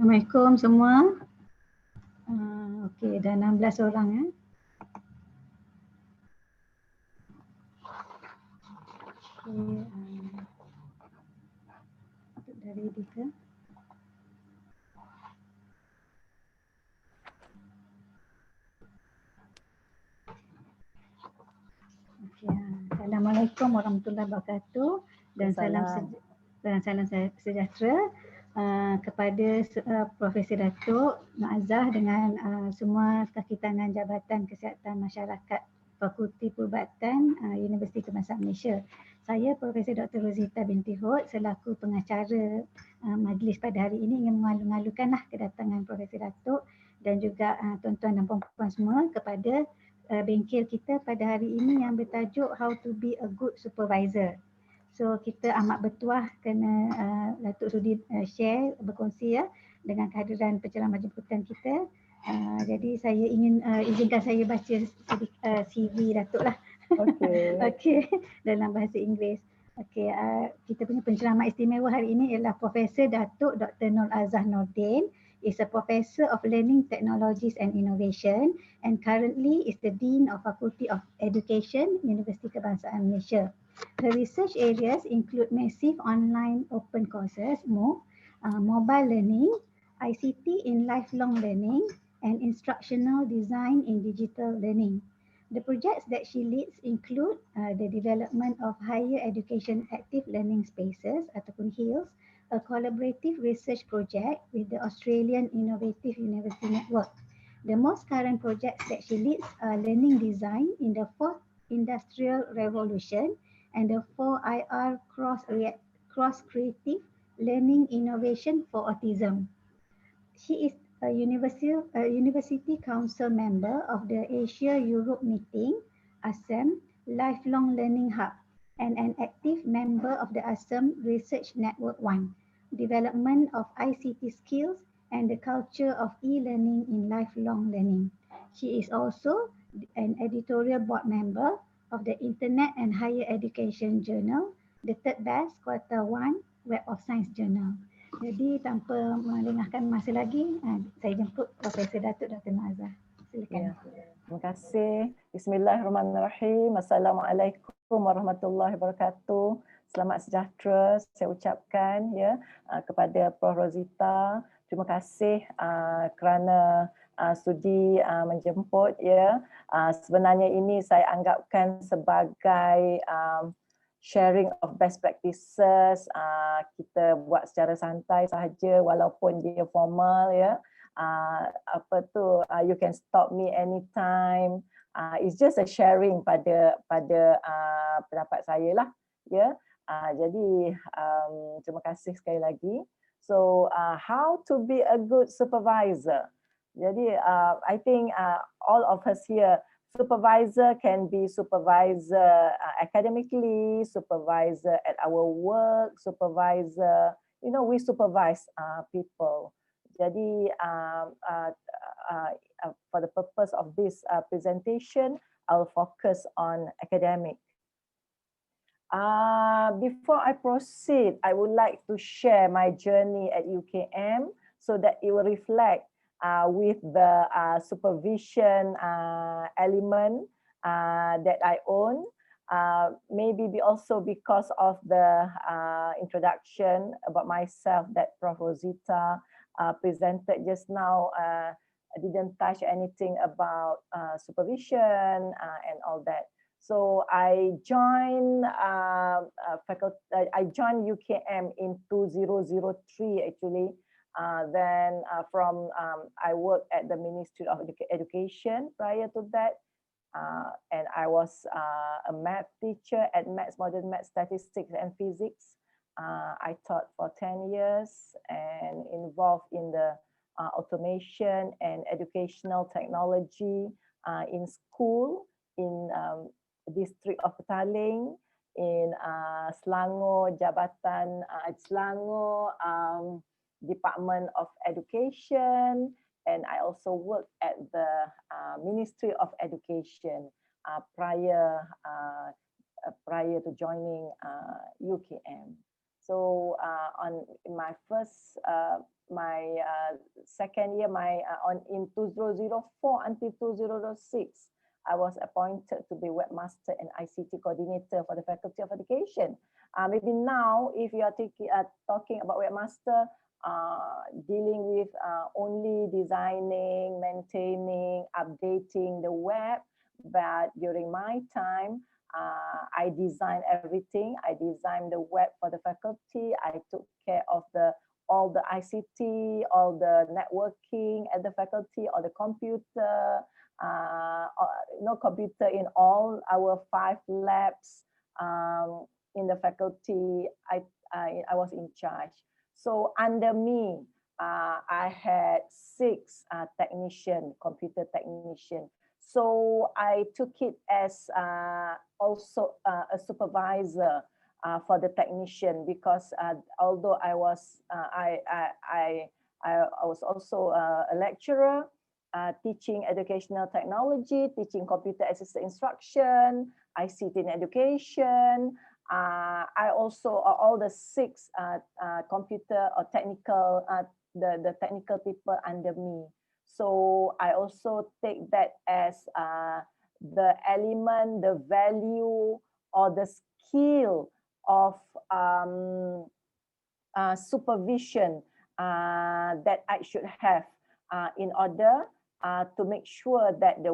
Assalamualaikum semua. Okey, dah 16 orang ya. Okey, dari Dika. Okey, Assalamualaikum warahmatullahi wabarakatuh dan salam sejahtera kepada Profesor Dato' NORAZAH dengan semua kaki tangan Jabatan Kesihatan Masyarakat Fakulti Perubatan Universiti Kebangsaan Malaysia. Saya Profesor Dr. Rozita binti Hod selaku pengacara majlis pada hari ini ingin mengalu-alukanlah kedatangan Profesor Dato' dan juga tuan-tuan dan puan-puan semua kepada bengkel kita pada hari ini yang bertajuk How to be a good supervisor. So kita amat bertuah kena Datuk sudi share, berkongsi ya dengan kehadiran penceramah jemputan kita. Jadi saya ingin izinkan saya baca CV Datuk lah. Okey. Okey, dalam bahasa Inggeris. Okey, kita punya penceramah istimewa hari ini ialah Profesor Datuk Dr. NORAZAH NORDIN, is a Professor of Learning Technologies and Innovation and currently is the Dean of Faculty of Education, Universiti Kebangsaan Malaysia. Her research areas include massive online open courses, MOOC, mobile learning, ICT in lifelong learning, and instructional design in digital learning. The projects that she leads include the development of higher education active learning spaces ataupun HEALS, a collaborative research project with the Australian Innovative University Network. The most current projects that she leads are learning design in the fourth industrial revolution and the 4IR cross-creative learning innovation for autism. She is a University Council member of the Asia-Europe Meeting, ASEM Lifelong Learning Hub, and an active member of the ASEM Research Network 1, development of ICT skills and the culture of e-learning in lifelong learning. She is also an editorial board member of the Internet and Higher Education Journal, the third best Q1 Web of Science Journal. Jadi tanpa melengahkan masa lagi, saya jemput Profesor Datuk Dr. NORAZAH. Silakan. Ya. Terima kasih. Bismillahirrahmanirrahim. Assalamualaikum warahmatullahi wabarakatuh. Selamat sejahtera saya ucapkan ya kepada Prof Rozita. Terima kasih kerana sudi menjemput ya. Sebenarnya ini saya anggapkan sebagai sharing of best practices. Kita buat secara santai sahaja walaupun dia formal ya. You can stop me anytime. It's just a sharing pada pendapat saya lah ya. Jadi terima kasih sekali lagi. So how to be a good supervisor. Jadi I think all of us here, supervisor can be supervisor academically, supervisor at our work, supervisor, we supervise people. Jadi for the purpose of this presentation, I'll focus on academic. Before I proceed, I would like to share my journey at UKM so that it will reflect with the supervision element that I own. Maybe also because of the introduction about myself that Prof Rozita presented just now. I didn't touch anything about supervision and all that. So I joined UKM in 2003 actually. Then I worked at the Ministry of Education prior to that. And I was a math teacher at Modern Math, Statistics and Physics. I taught for 10 years and involved in the automation and educational technology in school, in district of Petaling, in Selangor, Selangor Department of Education, and I also worked at the Ministry of Education prior to joining UKM. So in my first, second year, in 2004 until 2006, I was appointed to be webmaster and ICT coordinator for the Faculty of Education. Maybe now, if you are talking about webmaster, dealing with only designing, maintaining, updating the web, but during my time, I designed everything. I designed the web for the faculty. I took care of all the ICT, all the networking at the faculty, all the computer, computer in all our 5 labs in the faculty. I was in charge. So under me, I had 6 computer technician. So I took it as also a supervisor for the technician, because although I was also a lecturer, teaching educational technology, teaching computer assisted instruction, ICT in education. I also all the 6 computer or technical the technical people under me. So I also take that as the element, the value, or the skill of supervision that I should have in order to make sure that the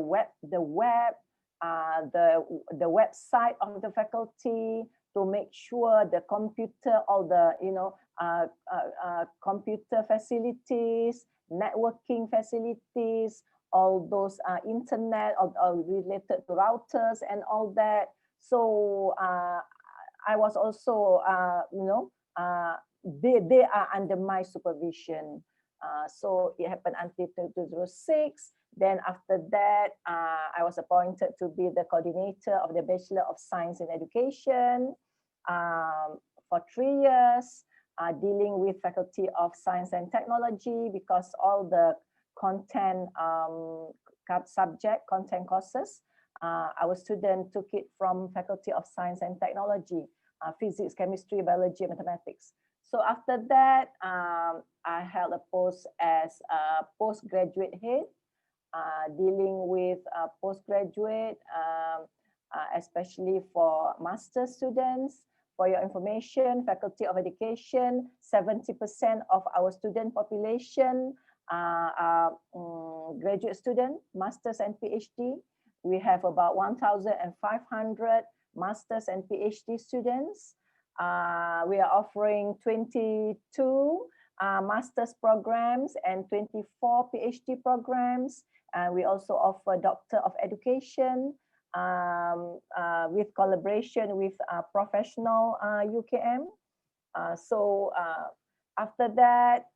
website of the faculty, to make sure the computer, all the computer facilities, networking facilities, all those internet or related to routers and all that. So I was also they are under my supervision. So it happened until 2006. Then after that, I was appointed to be the coordinator of the Bachelor of Science in Education for 3 years, dealing with Faculty of Science and Technology, because all the content content courses, our student took it from Faculty of Science and Technology, physics, chemistry, biology, and mathematics. So after that, I held a post as a postgraduate head, dealing with postgraduate, especially for master students. For your information, Faculty of Education, 70% of our student population are graduate students, masters and PhD. We have about 1,500 masters and PhD students. We are offering 22 master's programs and 24 PhD programs. We also offer Doctor of Education with collaboration with Professional UKM. So after that,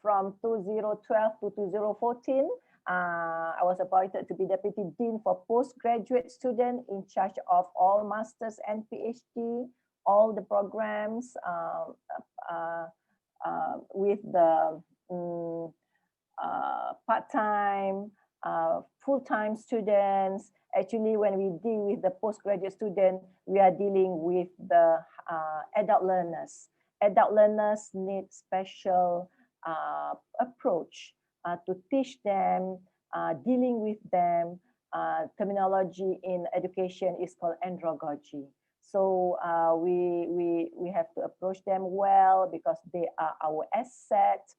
from 2012 to 2014, I was appointed to be Deputy Dean for Postgraduate Student, in charge of all Masters and PhD, all the programs with the part-time, full-time students. Actually, when we deal with the postgraduate student, we are dealing with the adult learners. Adult learners need special approach to teach them, dealing with them. Terminology in education is called andragogy. So we have to approach them well, because they are our asset.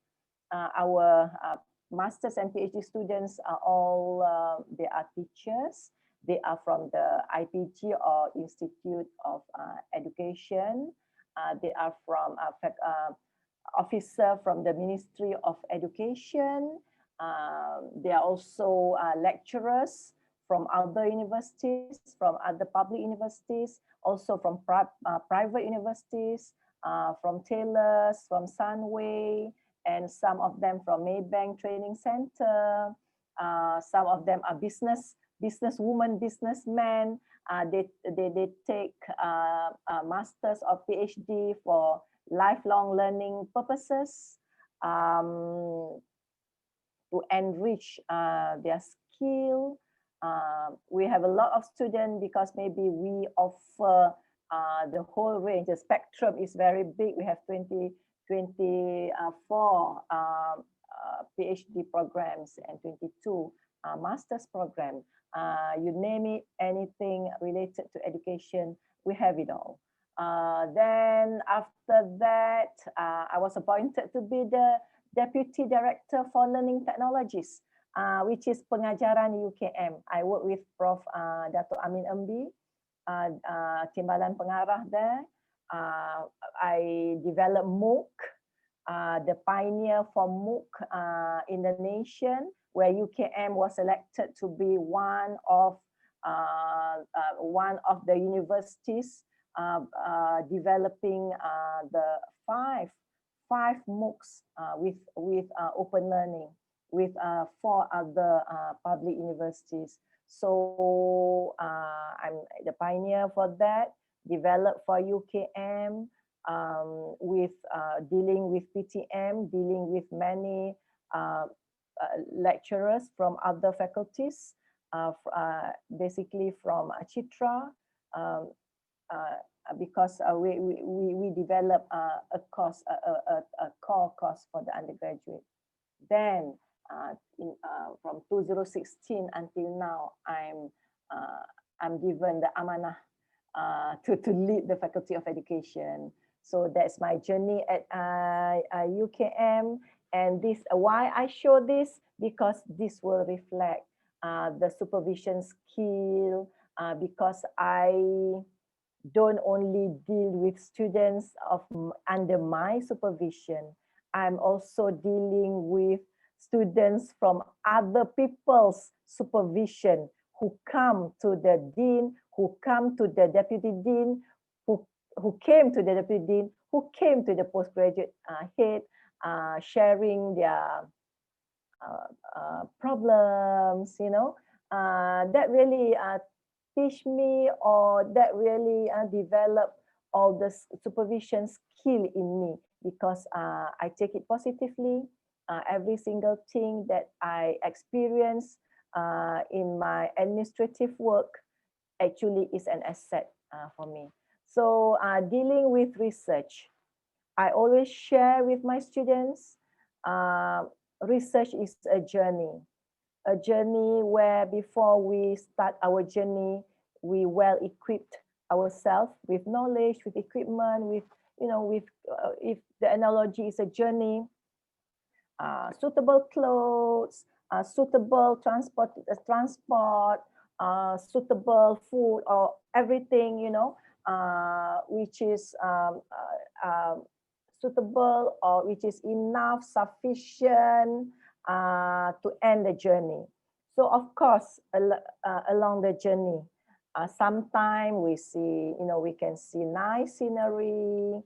Our masters and PhD students are all, they are teachers. They are from the IPG or Institute of Education. They are from officer from the Ministry of Education. They are also lecturers from other universities, from other public universities, also from private universities, from Taylor's, from Sunway, and some of them from Maybank Training Center. Some of them are businesswomen, businessmen. They take masters or PhD for lifelong learning purposes, to enrich their skill. We have a lot of students because maybe we offer the whole range, the spectrum is very big. We have 24 PhD programs and 22 master's program. You name it, anything related to education, we have it all. Then after that, I was appointed to be the Deputy Director for Learning Technologies, which is Pengajaran UKM. I work with Prof. Dato Amin Embi, Timbalan Pengarah there. I developed MOOC, the pioneer for MOOC in the nation, where UKM was selected to be one of the universities developing the five MOOCs with open learning with 4 other public universities. So I'm the pioneer for that, developed for UKM with dealing with PTM, dealing with many lecturers from other faculties, basically from Chitra, because we develop a course, a core course for the undergraduate. Then from 2016 until now, I'm given the amanah to lead the Faculty of Education. So that's my journey at UKM. And this, why I show this, because this will reflect the supervision skill, because I don't only deal with students under my supervision, I'm also dealing with students from other people's supervision who come to the dean, who come to the deputy dean, who came to the deputy dean, who came to the postgraduate head, sharing their problems, you know, that really teach me, or that really develop all the supervision skill in me, because I take it positively. Every single thing that I experience in my administrative work actually is an asset for me. So dealing with research, I always share with my students, research is a journey where before we start our journey, we well equipped ourselves with knowledge, with equipment, with, you know, with, if the analogy is a journey, suitable clothes, suitable transport, suitable food, or everything, you know, which is suitable, or which is enough, sufficient to end the journey. So of course, along the journey, sometimes we see, you know, we can see nice scenery,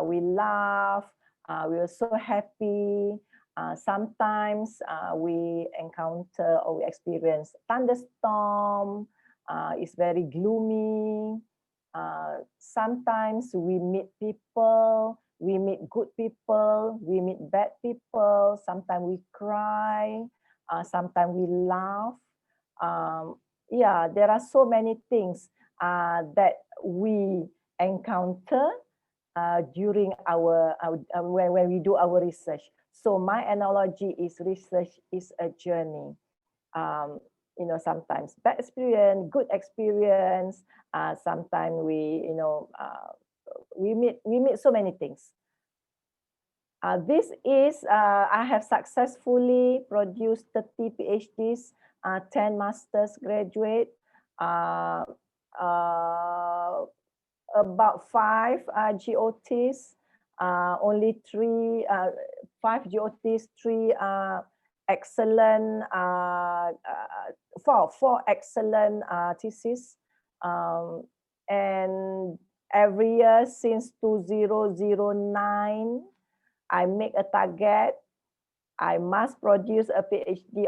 we laugh, we are so happy. Sometimes we encounter or we experience thunderstorm, it's very gloomy. Sometimes we meet people, we meet good people, we meet bad people, sometimes we cry, sometimes we laugh. Yeah, there are so many things that we encounter during our when we do our research. So my analogy is research is a journey. You know, sometimes bad experience, good experience. Sometimes we, you know, we meet so many things. This is, I have successfully produced 30 PhDs, 10 master's graduate, about 5 GOTs, only 5 GOTs, 3 excellent, 4 excellent theses, and every year since 2009, I make a target. I must produce a PhD.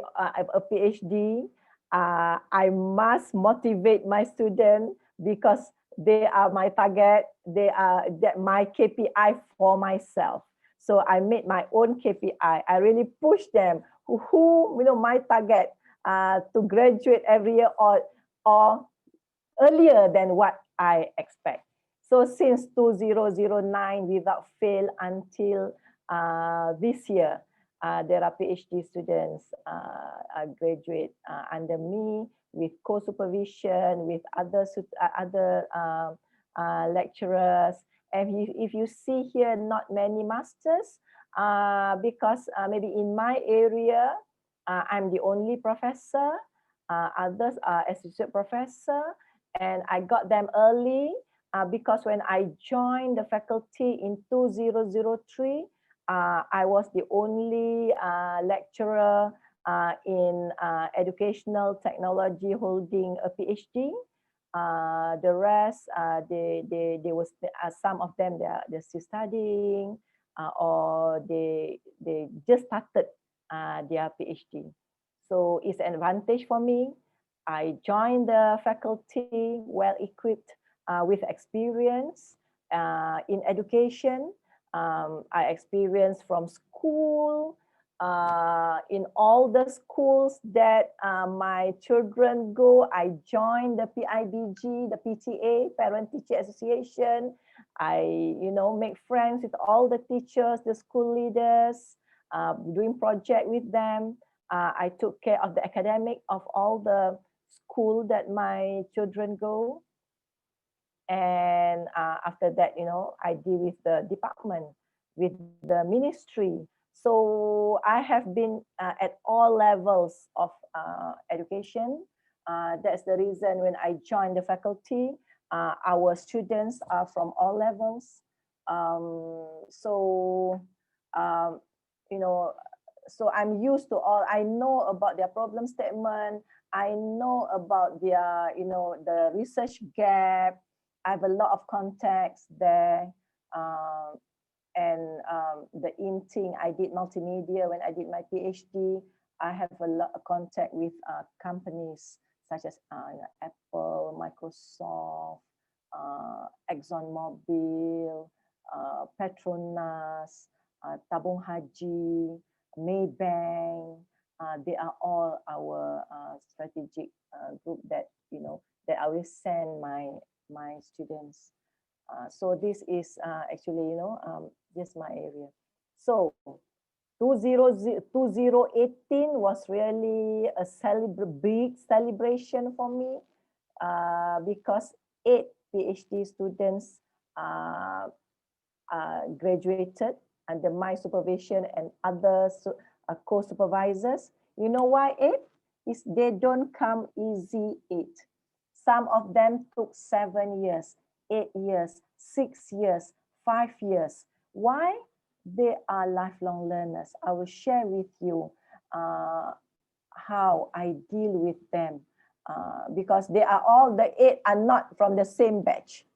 I must motivate my students because they are my target. They are my KPI for myself. So I made my own KPI. I really push them. Who you know, my target to graduate every year or earlier than what I expect. So since 2009, without fail until this year, there are PhD students graduate under me with co-supervision with other lecturers. And if you see here, not many masters, because maybe in my area, I'm the only professor. Others are associate professor, and I got them early because when I joined the faculty in 2003, I was the only lecturer in educational technology holding a PhD. The rest, they was some of them they're still studying, or they just started their PhD. So it's an advantage for me. I joined the faculty well equipped with experience in education. I experienced from school, in all the schools that my children go. I joined the PIBG, the PTA, Parent Teacher Association. I, make friends with all the teachers, the school leaders, doing project with them. I took care of the academic of all the school that my children go. And after that, I deal with the department, with the ministry. So I have been at all levels of education. That's the reason when I joined the faculty, our students are from all levels. So I'm used to all. I know about their problem statement. I know about their, the research gap. I have a lot of contacts there. And the inting, I did multimedia when I did my PhD. I have a lot of contact with companies such as Apple, Microsoft, ExxonMobil, Petronas, Tabung Haji, Maybank. They are all our strategic group that that I will send my students. So this is actually just my area. So 2018 was really a big celebration for me because 8 PhD students graduated under my supervision and other co-supervisors. You know why 8? Is they don't come easy 8. Some of them took 7 years, 8 years, 6 years, 5 years. Why? They are lifelong learners. I will share with you how I deal with them because they are all, the 8 are not from the same batch.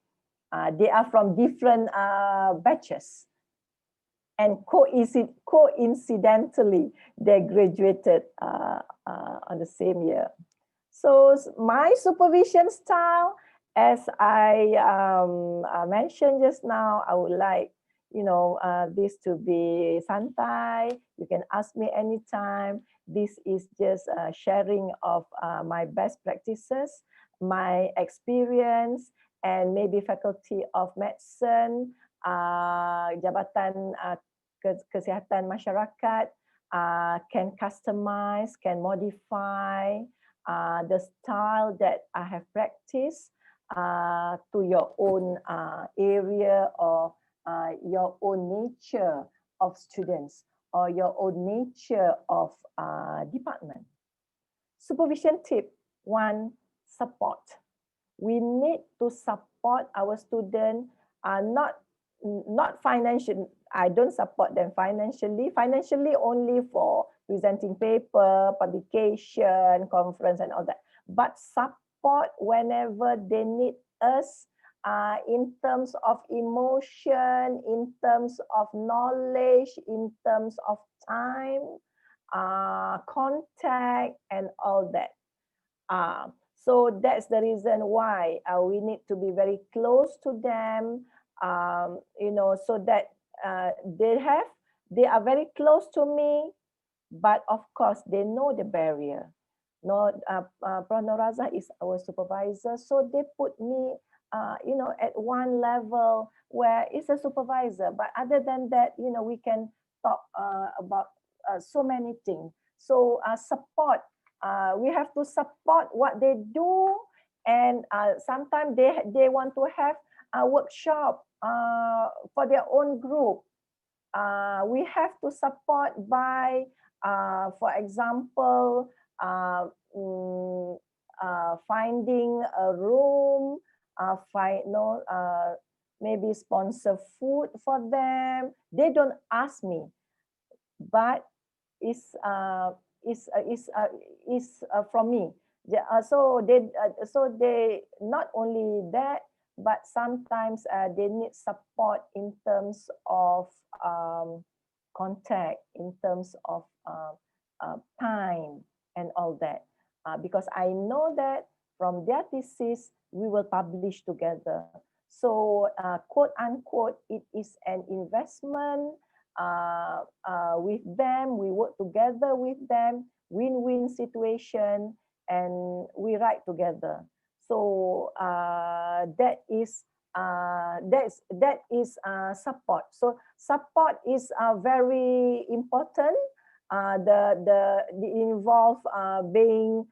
They are from different batches. And coincidentally, they graduated on the same year. So my supervision style, as I mentioned just now, I would like this to be santai. You can ask me anytime. This is just sharing of my best practices, my experience, and maybe Faculty of Medicine, Jabatan Kesihatan Masyarakat can customize, can modify the style that I have practiced to your own area or your own nature of students or your own nature of department. Supervision tip 1, support. We need to support our students, not financially. I don't support them financially only for presenting paper, publication, conference and all that, but support whenever they need us in terms of emotion, in terms of knowledge, in terms of time, contact and all that. So that's the reason why we need to be very close to them, so that they are very close to me, but of course they know the barrier. Prof. NORAZAH is our supervisor, so they put me at one level where it's a supervisor. But other than that, we can talk about so many things. So support, we have to support what they do. And sometimes they want to have a workshop for their own group. We have to support by, for example, finding a room, maybe sponsor food for them. They don't ask me, but it's from me. So they not only that, but sometimes they need support in terms of contact, in terms of time and all that. Because I know that from their thesis, we will publish together. So quote unquote, it is an investment with them. We work together with them, win-win situation, and we write together. So that is support. So support is very important. The involve being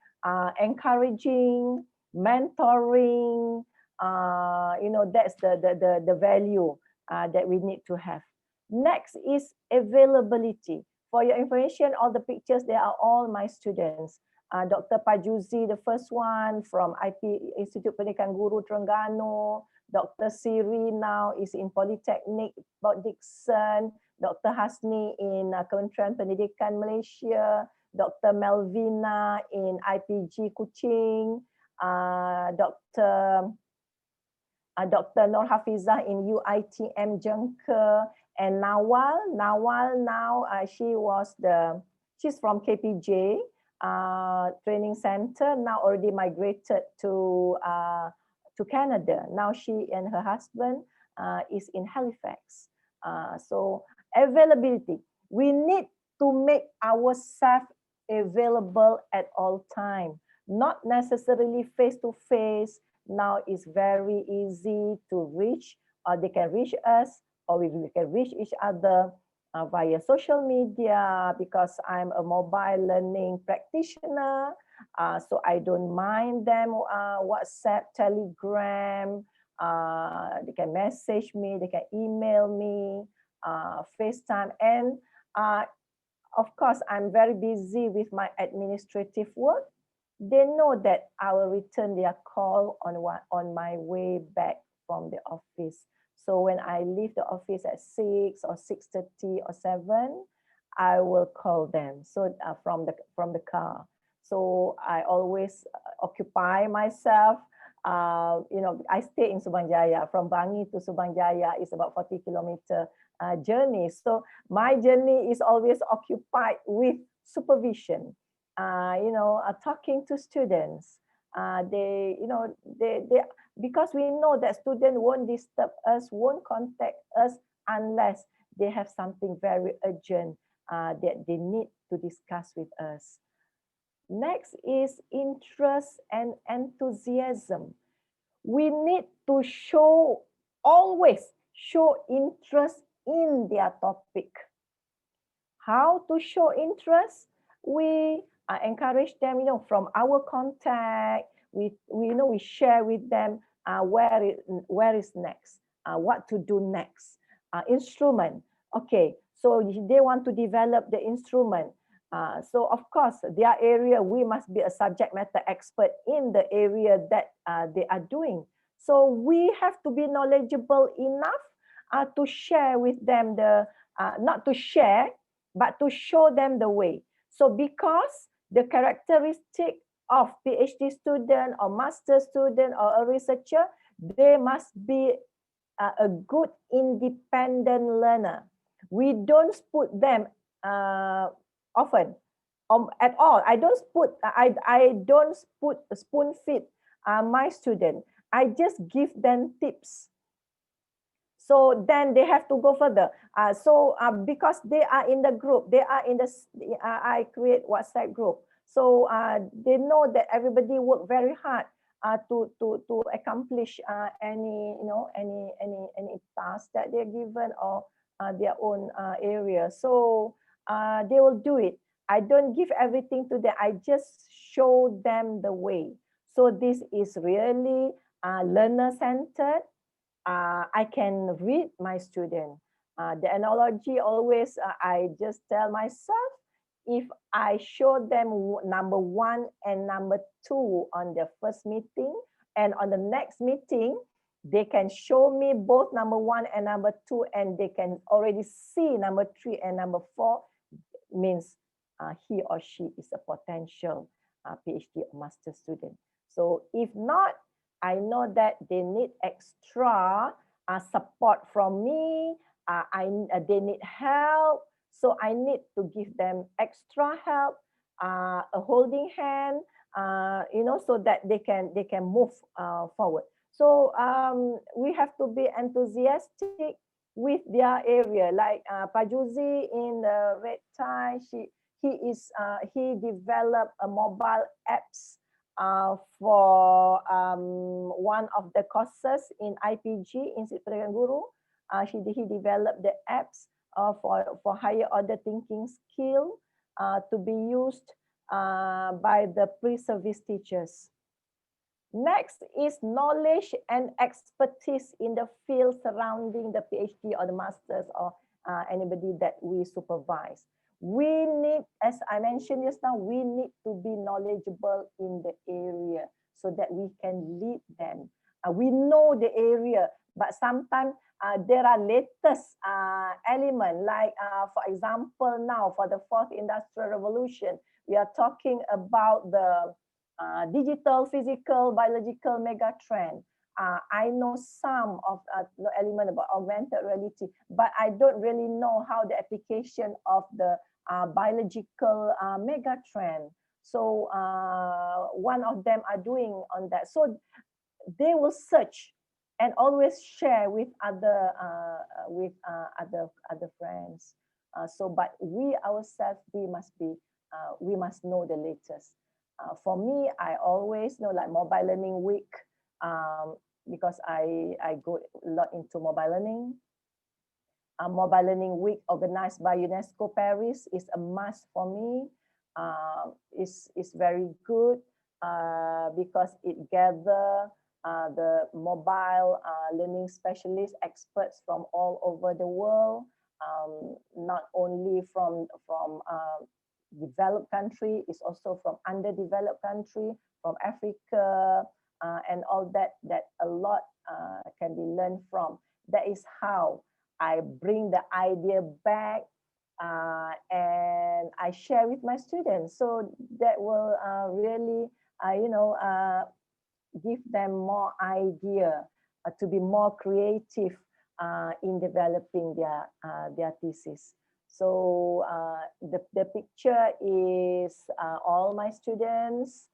encouraging, mentoring. That's the value that we need to have. Next is availability. For your information, all the pictures, they are all my students. Dr. Pajuzi, the first one from IP Institute Pendidikan Guru Terengganu. Dr. Siri now is in Polytechnic Port Dickson. Dr. Hasni in Kementerian Pendidikan Malaysia. Dr. Melvina in IPG Kuching. Dr. Nur Hafizah in UITM Jengke, and Nawal now she's from KPJ training center, now already migrated to Canada. Now she and her husband is in Halifax. So availability, we need to make ourselves available at all time, not necessarily face to face. Now it's very easy to reach, or they can reach us, or we can reach each other via social media, because I'm a mobile learning practitioner. So I don't mind them WhatsApp, Telegram. They can message me, they can email me, FaceTime. And of course, I'm very busy with my administrative work. They know that I will return their call on my way back from the office. So when I leave the office at 6 or 6:30 or 7, I will call them. So from the car. So I always occupy myself. I stay in Subang Jaya. From Bangi to Subang Jaya is about 40-kilometer journey. So my journey is always occupied with supervision. Talking to students, because we know that students won't disturb us, won't contact us unless they have something very urgent that they need to discuss with us. Next is interest and enthusiasm. We need to always show interest in their topic. How to show interest? We encourage them, from our contact. We share with them where is next, what to do next. Instrument. Okay, so they want to develop the instrument. So of course, their area, we must be a subject matter expert in the area that they are doing. So we have to be knowledgeable enough to share with them not to share, but to show them the way. So because the characteristic of PhD student or master student or a researcher, they must be a good independent learner. We don't put them often at all. I don't spoon feed my student. I just give them tips. So then they have to go further. Because they are in the group, I create WhatsApp group. So they know that everybody work very hard. to accomplish any any task that they're given, or their own area. So they will do it. I don't give everything to them. I just show them the way. So this is really learner-centered. I can read my student. The analogy always, I just tell myself, if I show them number 1 and number 2 on the first meeting, and on the next meeting, they can show me both number 1 and number 2, and they can already see number 3 and number 4, means he or she is a potential PhD or master student. So if not, I know that they need extra support from me. They need help. So I need to give them extra help, a holding hand, so that they can move forward. So we have to be enthusiastic with their area. Like Pajuzi in the red tie, he developed a mobile apps for one of the courses in IPG, Institute Pendidikan Guru. He developed the apps for higher order thinking skill to be used by the pre-service teachers. Next is knowledge and expertise in the field surrounding the PhD or the master's, or anybody that we supervise. We need, as I mentioned just now, we need to be knowledgeable in the area so that we can lead them. We know the area, but sometimes there are latest element, like for example, now for the 4th Industrial Revolution, we are talking about the digital, physical, biological mega trend. I know some of the element about augmented reality, but I don't really know how the application of the biological mega trend. So one of them are doing on that. So they will search and always share with other other friends. So, but we ourselves, we must know the latest. For me, I always know, like Mobile Learning Week, because I go a lot into mobile learning. Mobile Learning Week organized by UNESCO Paris is a must for me. It's very good because it gathers the mobile learning specialists, experts from all over the world, not only from developed country, it's also from underdeveloped country, from Africa, and all that a lot can be learned from. That is how I bring the idea back and I share with my students. So that will really, give them more idea to be more creative in developing their thesis. So the picture is all my students,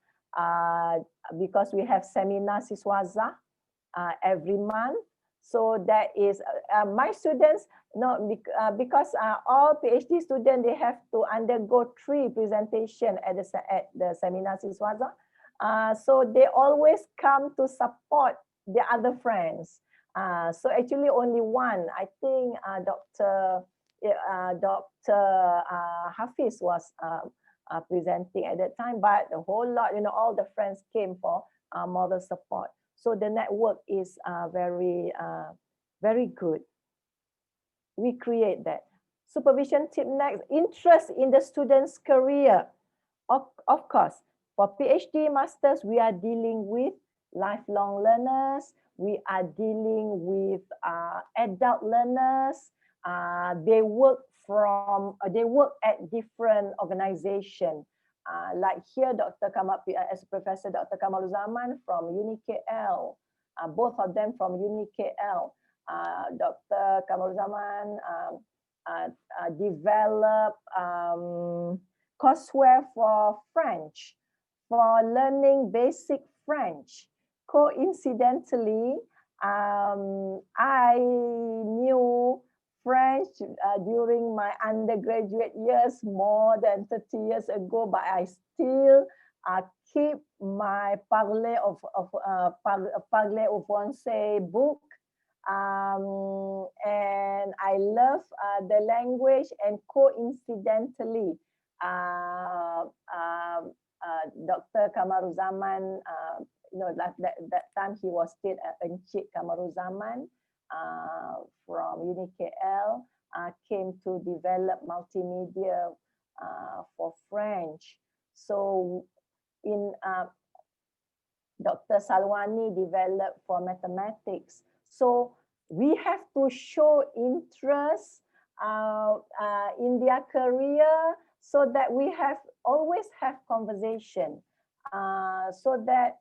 because we have seminar Siswaza every month. So that is my students, because all PhD students, they have to undergo 3 presentations at the seminar Siswaza. So they always come to support the other friends. So actually only one, I think Dr. Hafiz was presenting at that time, but a whole lot, all the friends came for moral support. So the network is very good. We create that. Supervision tip next, interest in the student's career. Of course, for PhD masters, we are dealing with lifelong learners. We are dealing with adult learners. They work at different organizations. Like here, Dr. Kamal, as Professor Dr. Kamaluzaman from UniKL, both of them from UniKL. Dr. Kamaluzaman developed courseware for French, for learning basic French. Coincidentally, I knew French during my undergraduate years more than 30 years ago, but I still keep my Parler of Parler au Français book, and I love the language. And coincidentally, Dr. Kamaruzaman, that time he was still Encik Kamaruzaman from UniKL, came to develop multimedia for French. So in Dr. Salwani developed for mathematics. So we have to show interest in their career, so that we always have conversation, so that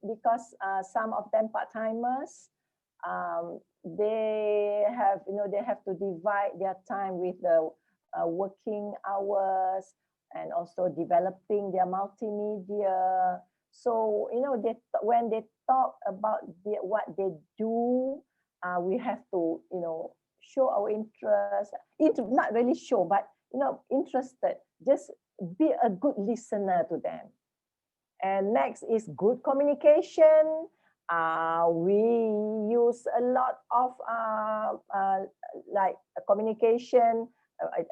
because some of them part-timers, they have to divide their time with the working hours and also developing their multimedia. So when they talk about what they do, we have to show our interest. Not really show, but interested. Just be a good listener to them. And next is good communication. We use a lot of like communication,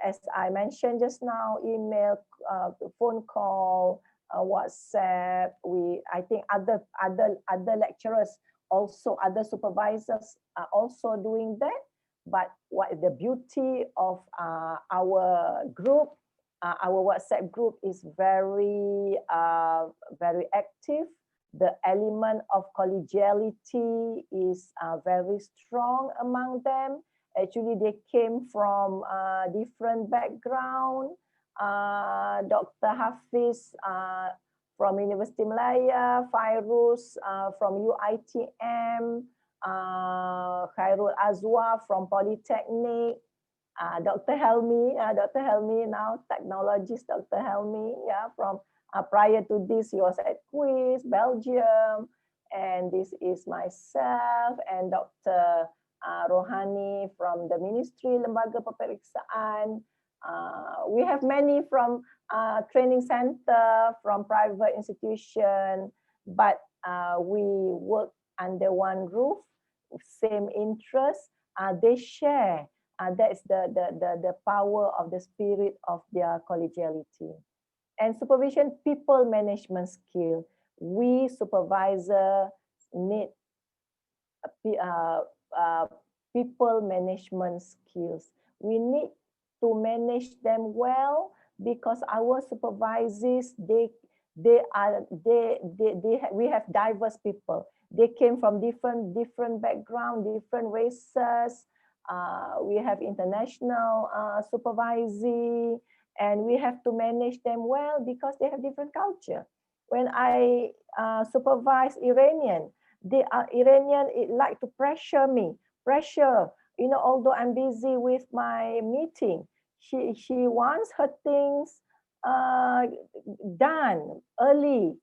as I mentioned just now, email, phone call, WhatsApp. I think other lecturers also, other supervisors are also doing that. But what the beauty of our group, our WhatsApp group is very active. The element of collegiality is very strong among them. Actually, they came from different background. Dr. Hafiz from University Malaya, Fairuz from UITM, Khairul Azwa from Polytechnic, Dr. Helmi now technologist, Dr. Helmi, from prior to this he was at Quiz, Belgium, and this is myself and Dr. Rohani from the Ministry Lembaga Peperiksaan. We have many from training center, from private institution, but we work under one roof, same interest. They share. That's the power of the spirit of their collegiality. And supervision, people management skill. We supervisor need people management skills. We need to manage them well, because our supervisors, we have diverse people. They came from different background, different races. We have international supervisee, and we have to manage them well because they have different culture. When I supervise Iranian, Iranian, it like to pressure me, although I'm busy with my meeting, she wants her things done early,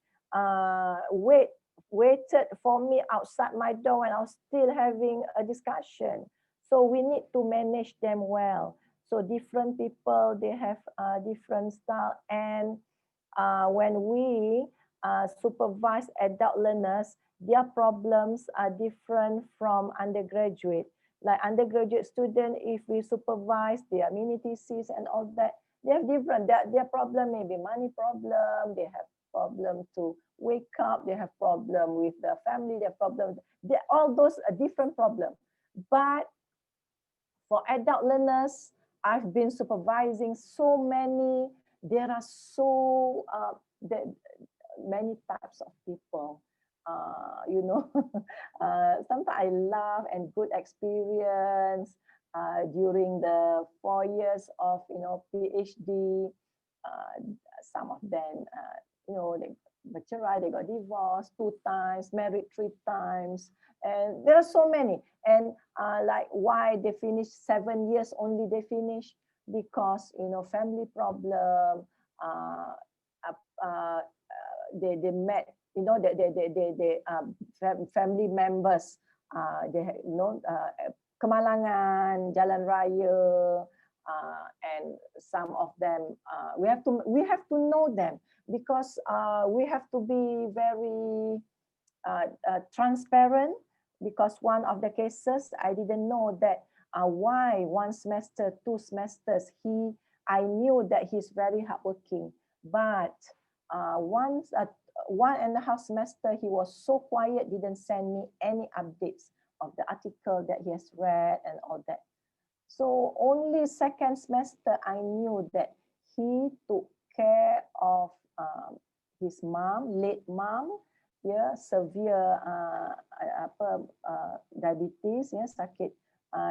waited for me outside my door when I was still having a discussion. So we need to manage them well. So different people, they have different style. And when we supervise adult learners, their problems are different from undergraduate. Like undergraduate student, if we supervise their mini thesis and all that, they have different, their problem may be money problem, they have problem to wake up, they have problem with the family, they have problem, all those are different problems. But for adult learners, I've been supervising so many, there are so many types of people. Sometimes I laugh, and good experience during the 4 years of PhD. Some of them, they mature, they got divorced 2 times, married 3 times, and there are so many. And like why they finish 7 years only, they finish because family problem. They met. Family members, they kemalangan, jalan raya, and some of them we have to know them, because we have to be very transparent, because one of the cases I didn't know that why 1 semester, 2 semesters I knew that he's very hardworking, but once 1.5 semester he was so quiet, didn't send me any updates of the article that he has read and all that. So only 2nd semester I knew that he took care of his mom, late mom, ya, severe diabetes, ya, sakit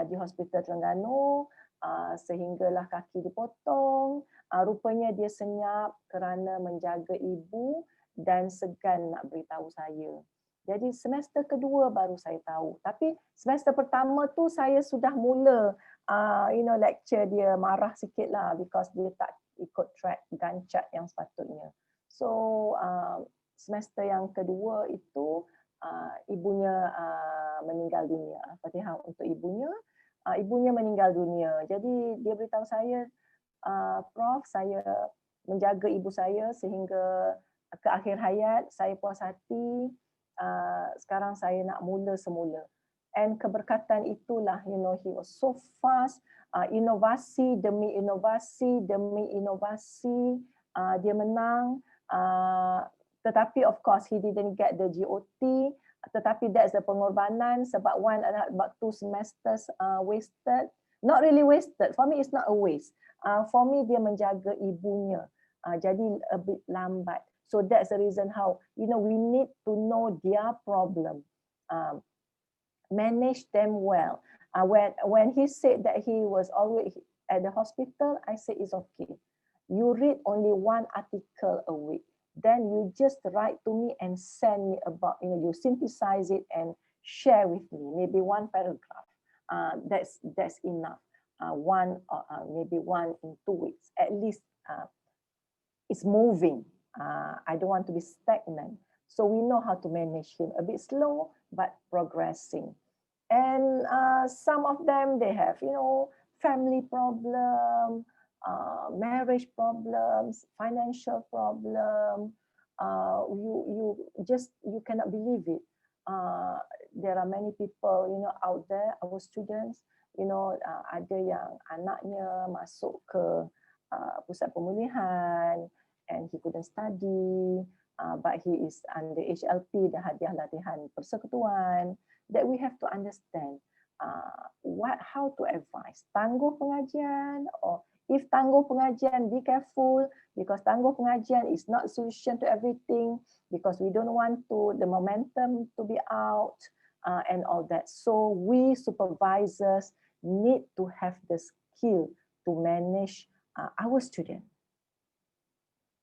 di Hospital Terengganu, sehinggalah kaki dipotong. Rupanya dia senyap kerana menjaga ibu dan segan nak beritahu saya. Jadi semester kedua baru saya tahu. Tapi semester pertama tu saya sudah mula lecture dia, marah sikit lah because dia tak ikut track gancak yang sepatutnya. So semester yang kedua itu ibunya meninggal dunia. Fatihah untuk ibunya. Ibunya meninggal dunia. Jadi dia beritahu saya, Prof, saya menjaga ibu saya sehingga ke akhir hayat, saya puas hati. Sekarang saya nak mula semula. And keberkatan itulah, he was so fast, inovasi demi inovasi demi inovasi, dia menang. Tetapi of course he didn't get the GOT, tetapi that's the pengorbanan sebab about 2 semesters wasted. Not really wasted, for me it's not a waste. For me dia menjaga ibunya, jadi a bit lambat. So that's the reason how, we need to know their problem, manage them well. When he said that he was always at the hospital, I said it's okay. You read only 1 article a week. Then you just write to me and send me about, you synthesize it and share with me, maybe 1 paragraph. That's enough. Maybe 1 in 2 weeks. At least it's moving. I don't want to be stagnant. So we know how to manage him. A bit slow, but progressing. And some of them, they have, family problem, marriage problems, financial problem. You cannot believe it. There are many people, out there, our students, ada yang anaknya masuk ke pusat pemulihan and he couldn't study, but he is under HLP, the hadiah latihan persekutuan, that we have to understand how to advise. Tangguh pengajian, or if tangguh pengajian, be careful, because tangguh pengajian is not solution to everything, because we don't want the momentum to be out and all that. So we supervisors need to have the skill to manage our students.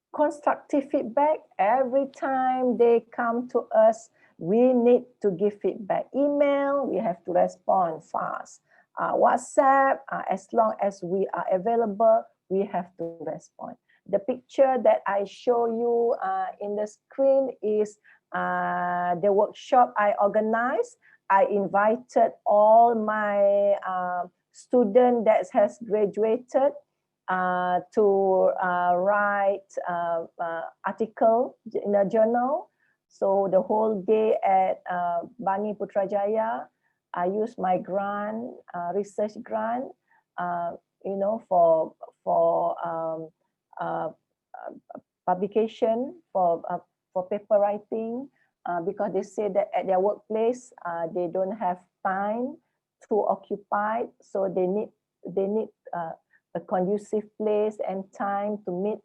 Constructive feedback, every time they come to us, we need to give feedback. Email, we have to respond fast. WhatsApp, as long as we are available, we have to respond. The picture that I show you in the screen is the workshop I organized. I invited all my students that has graduated to write article in a journal. So the whole day at Bangi Putrajaya, I use my grant, research grant, for publication, for paper writing, because they say that at their workplace they don't have time to occupy, so they need a conducive place and time to meet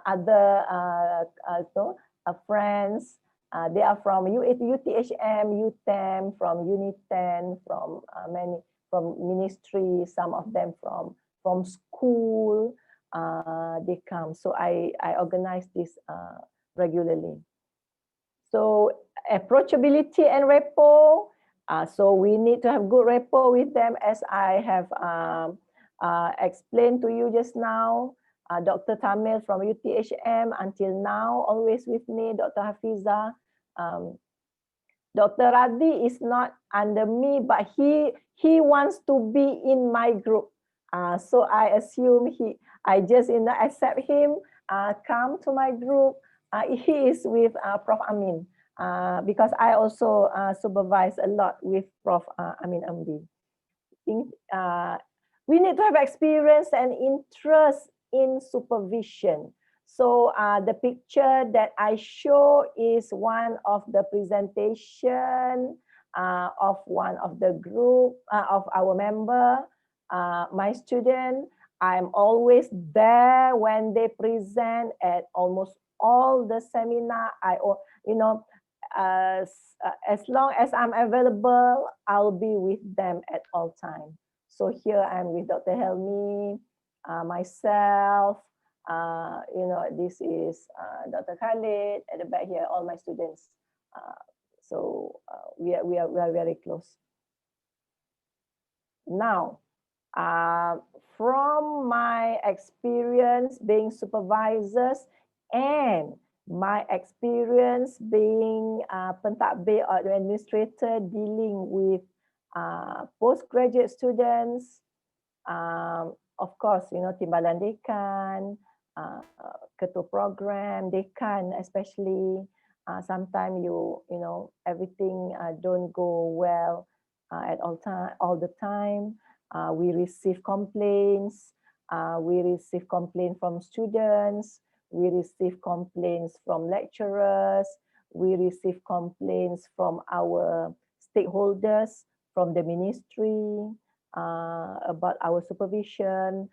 other friends. They are from UTHM, UTEM, from UNITEN, from ministry, some of them from school. They come. So I organize this regularly. So approachability and rapport. So we need to have good rapport with them, as I have explained to you just now. Dr. Tamil from UTHM until now, always with me, Dr. Hafiza. Dr. Radhi is not under me, but he wants to be in my group. So I assume I just accept him, come to my group. He is with Prof. Amin, because I also supervise a lot with Prof. Amin Amdi. We need to have experience and interest in supervision. So the picture that I show is one of the presentation of one of the group of our member, my student. I'm always there when they present at almost all the seminar. As long as I'm available, I'll be with them at all time. So here I'm with Dr. Helmi, myself, this is Dr. Khalid at the back here, all my students. We are very close. Now, from my experience being supervisors and my experience being pentadbir or administrator dealing with postgraduate students, of course, timbalan dekan, ketua program, dekan especially, sometimes everything don't go well at all the time. We receive complaints. We receive complaints from students. We receive complaints from lecturers. We receive complaints from our stakeholders, from the ministry, about our supervision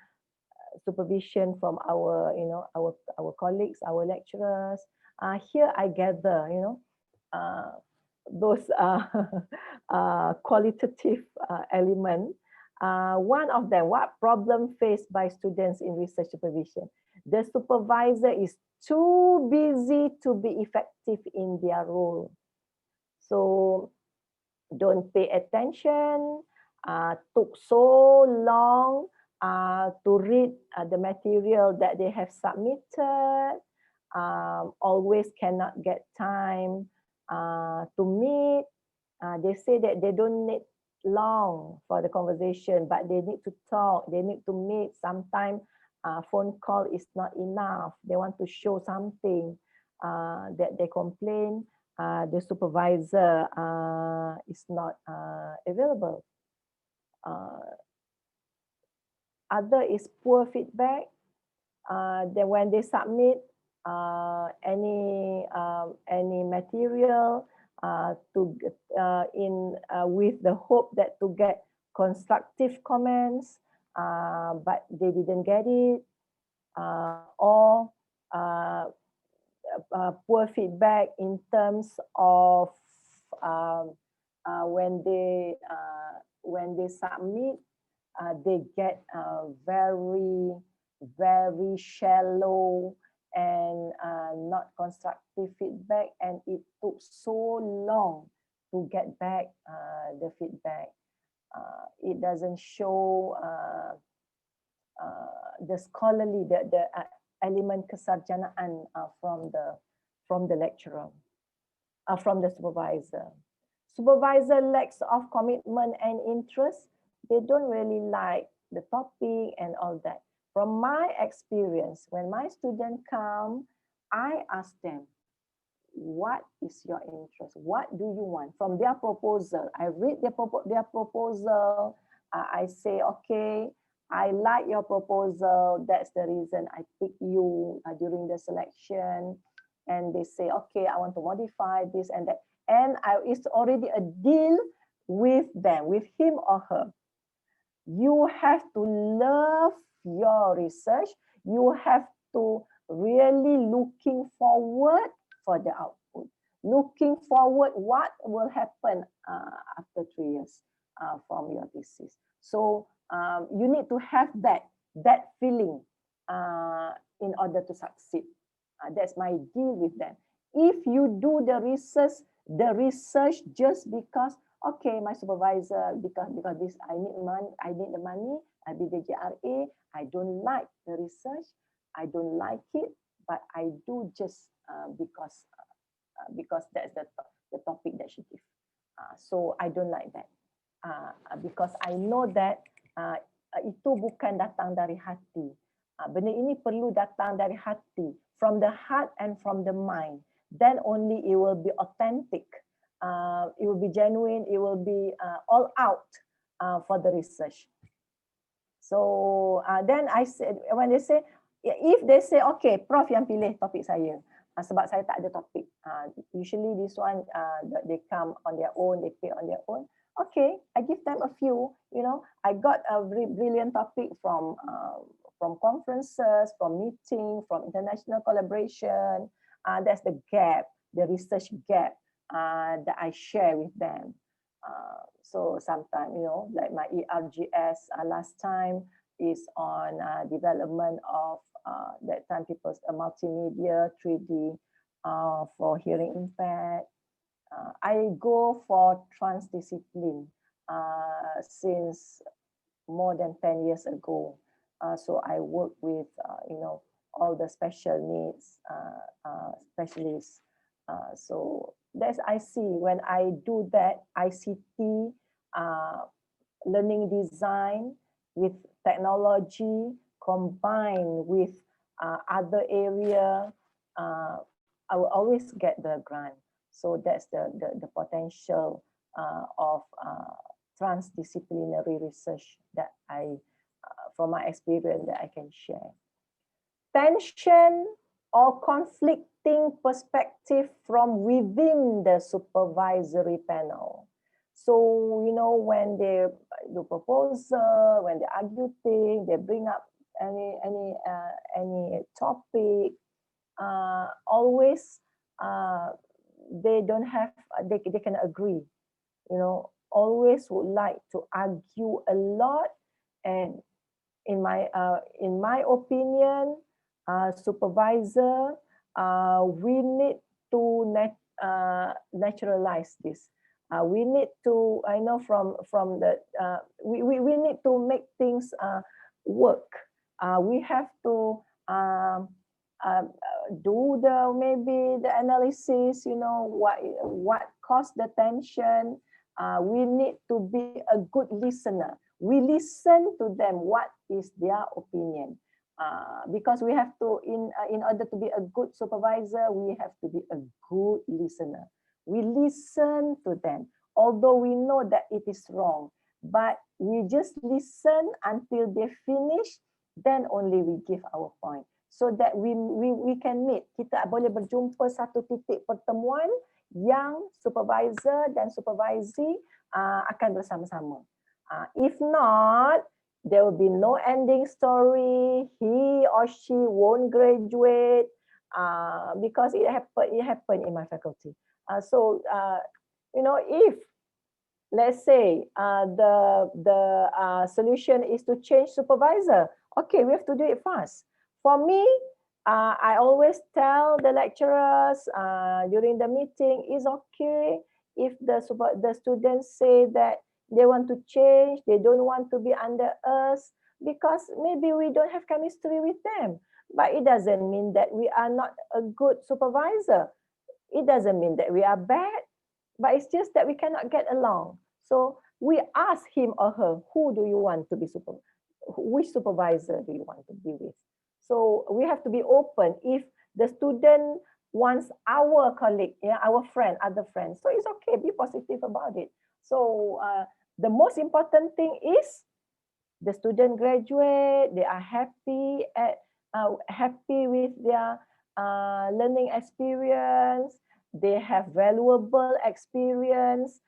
from our our colleagues, our lecturers. Here I gather those qualitative element. One of them, what problem faced by students in research supervision? The supervisor is too busy to be effective in their role. So don't pay attention, took so long to read the material that they have submitted, always cannot get time to meet. They say that they don't need long for the conversation, but they need to talk, they need to meet. Sometimes phone call is not enough. They want to show something that they complain. The supervisor is not available. Other is poor feedback. Then when they submit any material with the hope that to get constructive comments, but they didn't get it, or poor feedback in terms of when they submit, they get very shallow and not constructive feedback, and it took so long to get back the feedback. It doesn't show the scholarly, the element kesarjanaan from the lecturer, from the supervisor. Supervisor lacks of commitment and interest. They don't really like the topic and all that. From my experience, when my students come, I ask them, what is your interest? What do you want from their proposal? I read their proposal. I say, okay, I like your proposal. That's the reason I pick you during the selection. And they say, okay, I want to modify this and that. And it's already a deal with them, with him or her. You have to love your research. You have to really looking forward for the output. Looking forward what will happen after 3 years from your thesis. So you need to have that feeling in order to succeed. That's my deal with them. If you do the research just because, okay, my supervisor, because this I need the money, I be the JRA, I don't like the research, I don't like it, but I do just because that's the topic that she gives. So I don't like that because I know that itu bukan datang dari hati. Benda ini perlu datang dari hati, from the heart and from the mind. Then only it will be authentic, it will be genuine, it will be all out for the research. So then I said, when they say, if they say, okay, Prof yang pilih topik saya, sebab saya tak ada topik. Usually this one, they come on their own, they pay on their own. Okay, I give them a few, you know, I got a very brilliant topic from conferences, from meeting, from international collaboration. That's the gap, the research gap that I share with them. So sometimes, you know, like my ERGS last time is on development of that time people's multimedia 3D for hearing impaired. I go for transdiscipline since more than 10 years ago. So I work with, you know, all the special needs specialists. So that's I see when I do that ICT learning design with technology combined with other area, I will always get the grant. So that's the potential of transdisciplinary research that I, from my experience, that I can share. Tension or conflicting perspective from within the supervisory panel. So, you know, when they do proposal, when they argue things, they bring up any topic, always they don't have, they can agree, you know, always would like to argue a lot. And in my opinion, supervisor, we need to naturalize this. We need to, I know from the, we need to make things work. We have to do the maybe the analysis, you know, what caused the tension. We need to be a good listener. We listen to them, what is their opinion. Because we have to, in order to be a good supervisor, we have to be a good listener. We listen to them, although we know that it is wrong, but we just listen until they finish, then only we give our point. So that we can meet, kita boleh berjumpa satu titik pertemuan yang supervisor dan supervisee akan bersama-sama. If not, there will be no ending story. He or she won't graduate because it happened in my faculty. So you know, if let's say the solution is to change supervisor, okay, we have to do it fast. For me, I always tell the lecturers during the meeting, it's okay if the students say that they want to change, they don't want to be under us, because maybe we don't have chemistry with them. But it doesn't mean that we are not a good supervisor. It doesn't mean that we are bad, but it's just that we cannot get along. So we ask him or her, who do you want to be which supervisor do you want to be with? So we have to be open. If the student wants our colleague, yeah, our friend, other friends, so it's okay, be positive about it. So the most important thing is the student graduate, they are happy with their learning experience, they have valuable experience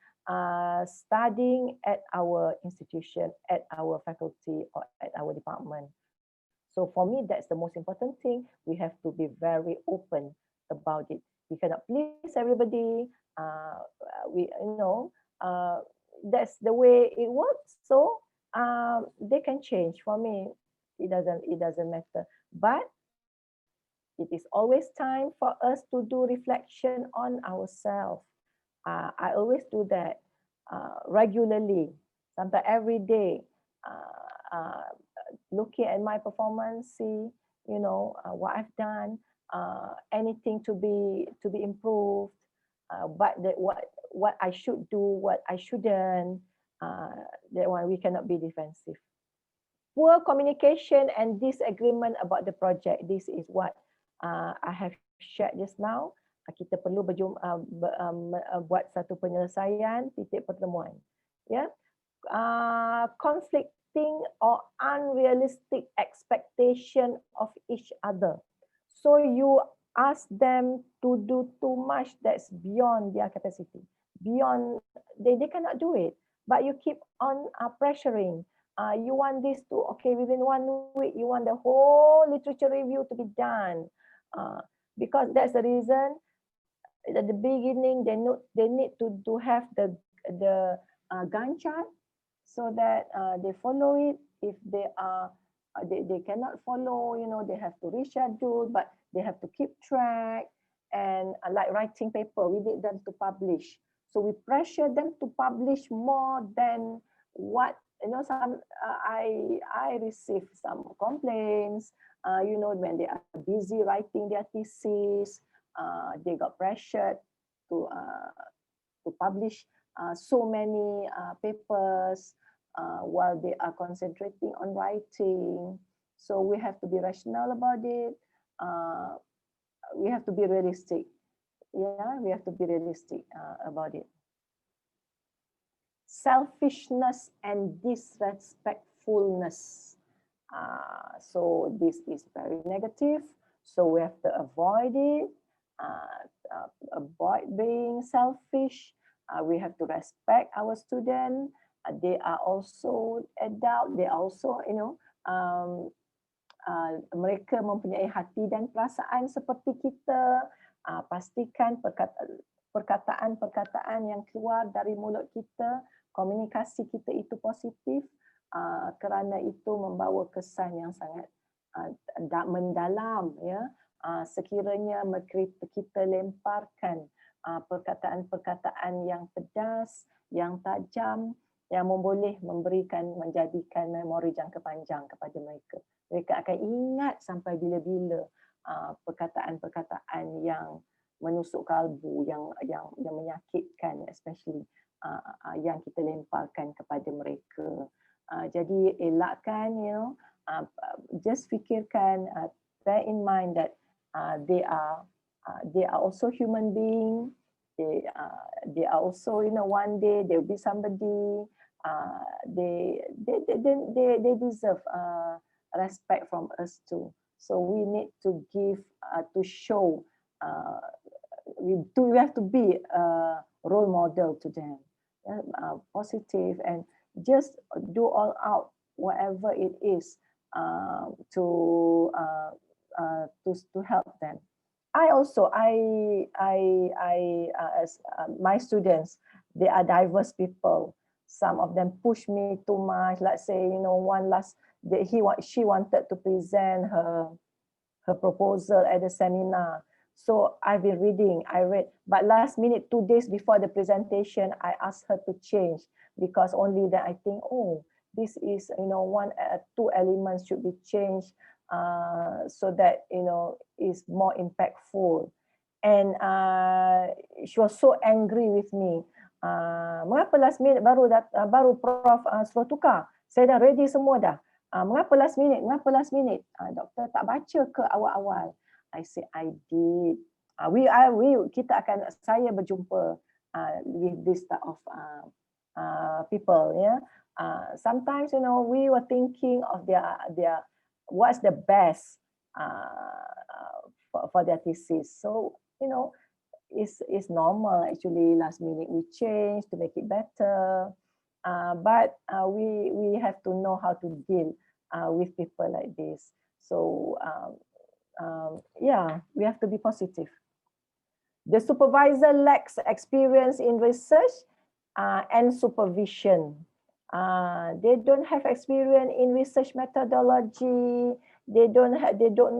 studying at our institution, at our faculty, or at our department. So for me, that's the most important thing. We have to be very open about it. We cannot please everybody. That's the way it works. So they can change. For me, it doesn't matter. But it is always time for us to do reflection on ourselves. I always do that regularly, sometimes every day. Looking at my performance, see, you know, what I've done, anything to be improved, but what I should do, what I shouldn't. That one we cannot be defensive. poor communication and disagreement about the project. This is what I have shared just now. Kita perlu buat satu penyelesaian titik pertemuan. Ya, conflicting or unrealistic expectation of each other. So you ask them to do too much that's beyond their capacity, beyond they cannot do it. But you keep on pressuring. You want this to, okay, within 1 week, you want the whole literature review to be done. Because that's the reason at the beginning they need to have the Gantt chart so that they follow it. If they cannot follow, you know, they have to reschedule, but they have to keep track. And like writing paper, we need them to publish. So we pressure them to publish more than what, you know, some I receive some complaints, you know, when they are busy writing their thesis, they got pressured to publish so many papers while they are concentrating on writing. So we have to be rational about it. We have to be realistic. Yeah, we have to be realistic about it. Selfishness and disrespectfulness. So this is very negative. So we have to avoid it. Avoid being selfish. We have to respect our students. They are also adult. They also, you know, mereka mempunyai hati dan perasaan seperti kita. Pastikan perkataan-perkataan yang keluar dari mulut kita, komunikasi kita itu positif, kerana itu membawa kesan yang sangat mendalam, ya. Sekiranya kita lemparkan perkataan-perkataan yang pedas, yang tajam, yang boleh menjadikan memori jangka panjang kepada mereka. Mereka akan ingat sampai bila-bila perkataan-perkataan yang menusuk kalbu, yang menyakitkan, especially yang kita lemparkan kepada mereka. Jadi elakkan, you know, just fikirkan, bear in mind that they are also human being. They are also, you know, one day there will be somebody. They deserve respect from us too. So we need to give, to show. We have to be a role model to them, positive, and just do all out whatever it is to help them. As my students, they are diverse people. Some of them push me too much. Let's say, you know, she wanted to present her proposal at the seminar. So I've been reading, I read, but last minute, 2 days before the presentation, I asked her to change, because only then I think, oh, this is, you know, 2 elements should be changed so that, you know, is more impactful. And she was so angry with me. Mengapa last minute baru Prof suruh tukar? Saya dah ready semua dah. Mengapa last minute? Mengapa last minute? Doktor tak baca ke awal-awal? I say I did. Saya berjumpa with this type of people. Yeah. Sometimes, you know, we were thinking of their what's the best for their thesis. So, you know, it's normal actually. Last minute we change to make it better. But we have to know how to deal with people like this. So yeah, we have to be positive. The supervisor lacks experience in research and supervision. They don't have experience in research methodology. They don't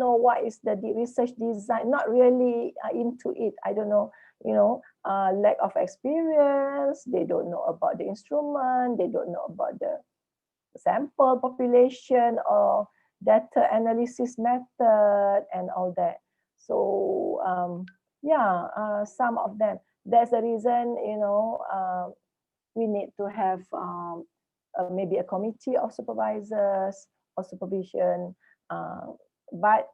know what is the research design. Not really into it. I don't know. You know, lack of experience. They don't know about the instrument. They don't know about the sample population or data analysis method and all that. So yeah, some of them. That's the reason, you know, we need to have maybe a committee of supervisors or supervision, but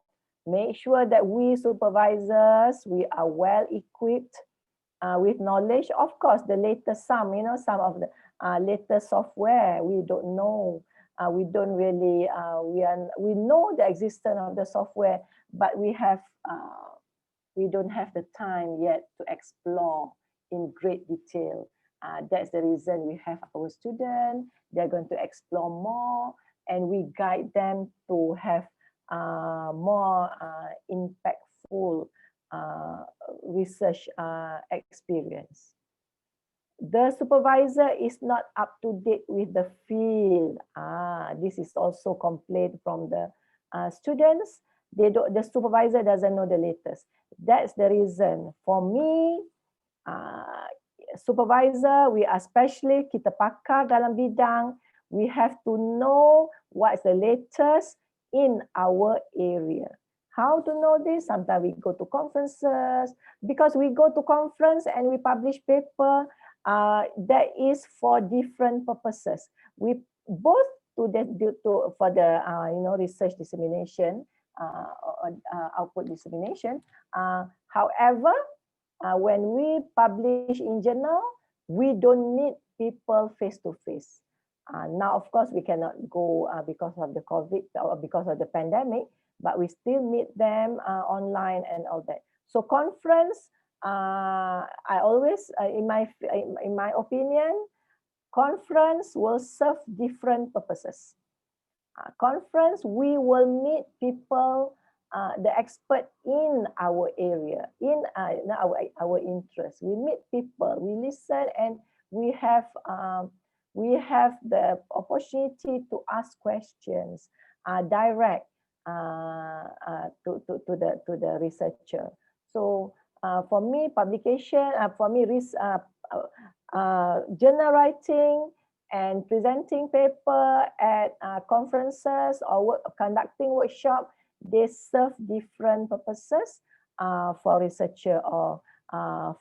make sure that we supervisors, we are well equipped with knowledge. Of course, the latest some of the latest software we don't know. We don't really we know the existence of the software, but we don't have the time yet to explore in great detail. That's the reason we have our students. They're going to explore more, and we guide them to have more impactful research experience. The supervisor is not up to date with the field. This is also complaint from the students. The supervisor doesn't know the latest. That's the reason. For me, supervisor, we are specialist, kita pakar dalam bidang. We have to know what's the latest in our area. How to know this? Sometimes we go to conferences. Because we go to conference and we publish paper, that is for different purposes. We both for the research dissemination, output dissemination. However, when we publish in journal, we don't meet people face to face. Now, of course, we cannot go because of the COVID or because of the pandemic, but we still meet them online and all that. So conference, I always, in my opinion, conference will serve different purposes. Conference, we will meet people, the expert in our area, in our interest. We meet people, we listen, and we have the opportunity to ask questions direct to the researcher. So for me, publication, for me, journal writing and presenting paper at conferences or conducting workshop, they serve different purposes for researcher or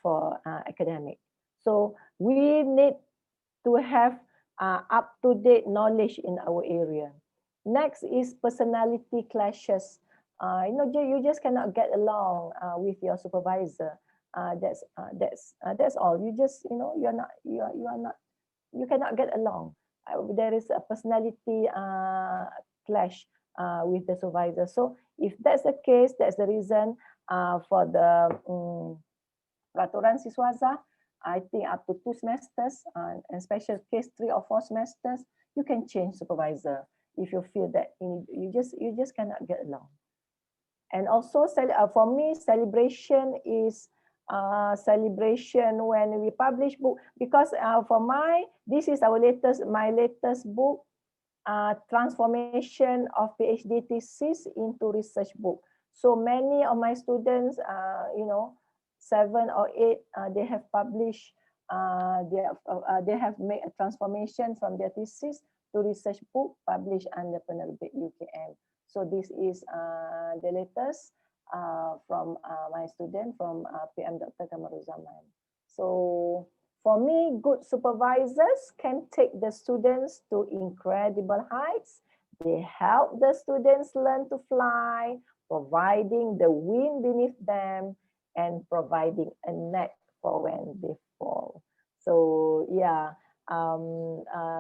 for academic. So we need to have up-to-date knowledge in our area. Next is personality clashes. You just cannot get along with your supervisor. That's all. You just you cannot get along. There is a personality clash with the supervisor. So if that's the case, that's the reason for the peraturan siswaza. I think up to 2 semesters, and special case 3 or 4 semesters, you can change supervisor if you feel that you just cannot get along. And also for me, celebration is celebration when we publish book, because for this is my latest book, transformation of PhD thesis into research book. So many of my students, 7 or 8, they have published, they have made a transformation from their thesis to research book published under Penerbit UKM. So this is the latest from my student, from PM Dr. Kamaruzaman. So for me, good supervisors can take the students to incredible heights. They help the students learn to fly, providing the wind beneath them and providing a net for when they fall. So yeah,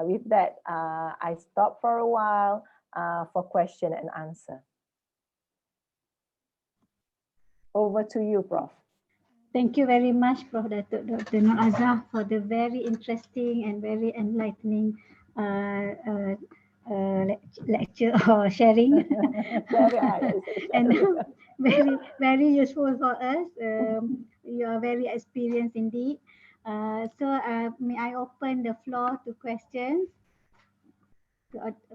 with that, I stop for a while for question and answer. Over to you, Prof. Thank you very much, Prof. Dr. NORAZAH, for the very interesting and very enlightening lecture or sharing. And very, very useful for us. You are very experienced indeed. So may I open the floor to questions?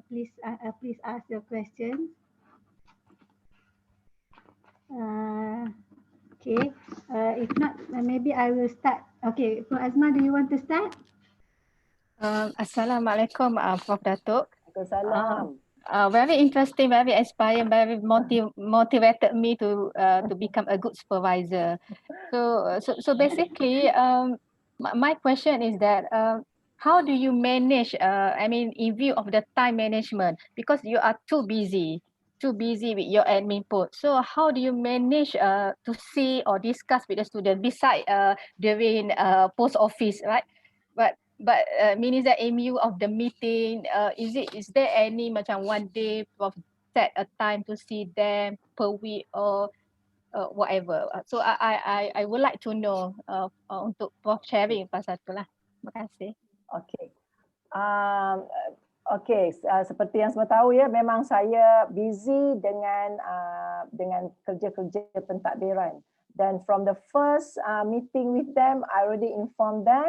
Please ask your questions. Okay, if not, maybe I will start. Okay, Prof. Azma, do you want to start? Assalamualaikum, Prof. Datuk. Waalaikumsalam. Very interesting, very inspiring, very motivated me to become a good supervisor. So basically, my question is that how do you manage, I mean, in view of the time management, because you are too busy with your admin post. So how do you manage to see or discuss with the student beside during post office, right? But meaning that in view of the meeting, is there any macam one day of set a time to see them per week or whatever? So I would like to know untuk Prof sharing pasal tu lah. Terima kasih. Okay. Okay, seperti yang semua tahu ya, memang saya busy dengan kerja-kerja pentadbiran. Dan from the first meeting with them, I already informed them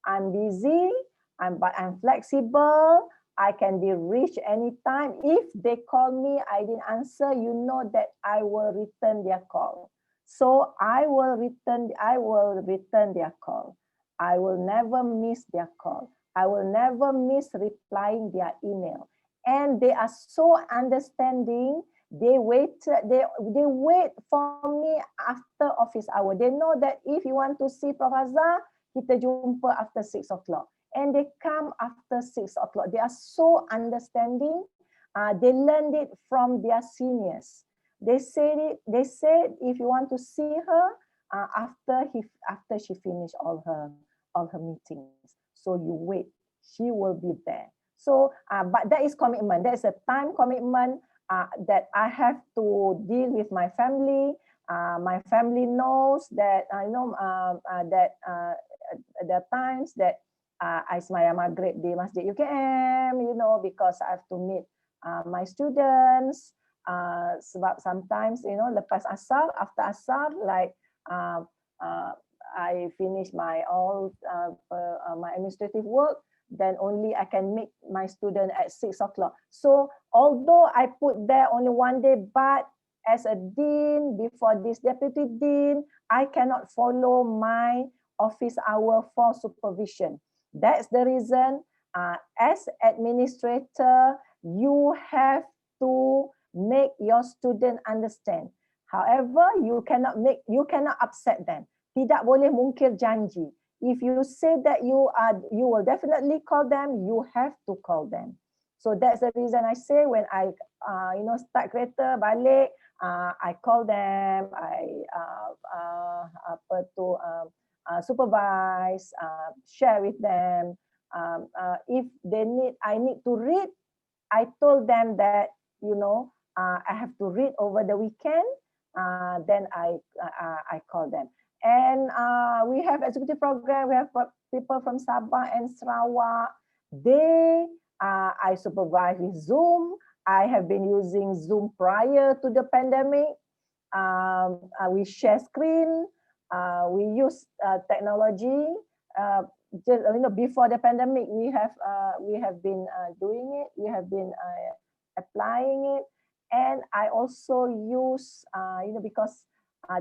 I'm busy, but I'm flexible. I can be reached anytime. If they call me, I didn't answer, you know that I will return their call. So I will return their call. I will never miss their call. I will never miss replying their email. And they are so understanding. They wait for me after office hour. They know that if you want to see Prof Azhar, kita jumpa after 6 o'clock. And they come after 6 o'clock. They are so understanding. They learned it from their seniors. They said if you want to see her, after she finished all her meetings. So you wait, she will be there. So, but that is commitment. That is a time commitment that I have to deal with my family. My family knows that that there are times that I sembahyang maghrib di Masjid UKM, you know, because I have to meet my students. Sebab sometimes, you know, lepas asar, after asar, like I finish my my administrative work, then only I can meet my student at 6 o'clock. So although I put there only one day, but as a dean, before this deputy dean, I cannot follow my office hour for supervision. That's the reason, as administrator, you have to make your student understand. However, you cannot upset them. Tidak boleh mungkir janji. If you say that you will definitely call them, you have to call them. So that's the reason I say when I start kereta balik, I call them, I supervise, share with them. If I need to read, I told them that, you know, I have to read over the weekend. Then I call them. And we have executive program. We have people from Sabah and Sarawak. I supervise with Zoom. I have been using Zoom prior to the pandemic. We share screen. We use technology. Just, you know, before the pandemic, we have been doing it. We have been applying it, and I also use you know, because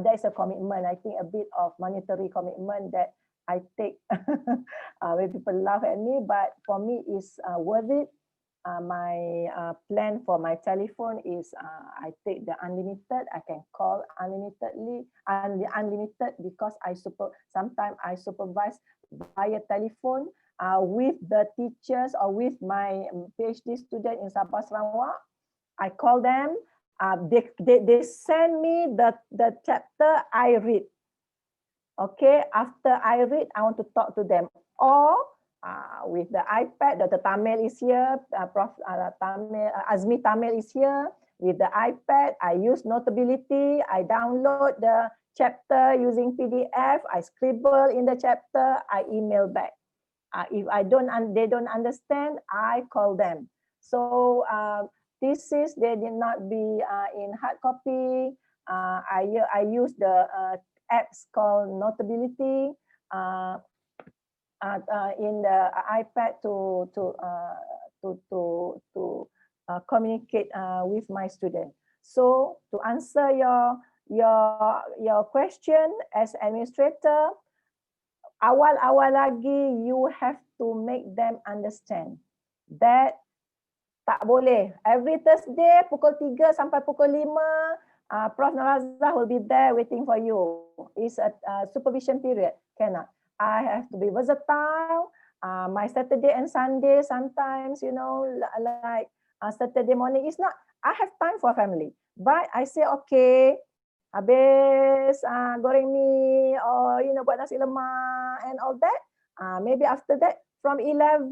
there is a commitment. I think a bit of monetary commitment that I take. When people laugh at me, but for me is worth it. My plan for my telephone is I take the unlimited. I can call unlimitedly, unlimited, because sometimes I supervise via telephone with the teachers or with my PhD student in Sabah Sarawak. I call them. They send me the chapter I read. Okay, after I read, I want to talk to them. Or with the iPad, Dr. Tamil is here, Prof. Azmi Tamil is here. With the iPad, I use Notability. I download the chapter using PDF. I scribble in the chapter. I email back. If they don't understand, I call them. So thesis, they did not be in hard copy. I use the apps called Notability in the iPad to communicate with my student. So to answer your question as administrator, awal-awal lagi you have to make them understand that tak boleh. Every Thursday pukul 3 sampai pukul 5, Prof NORAZAH will be there waiting for you. It's a supervision period. Cannot. I have to be versatile. My Saturday and Sunday sometimes, you know, like Saturday morning is not, I have time for family. But I say, okay, habis goreng mi or, you know, buat nasi lemak and all that. Maybe after that, from 11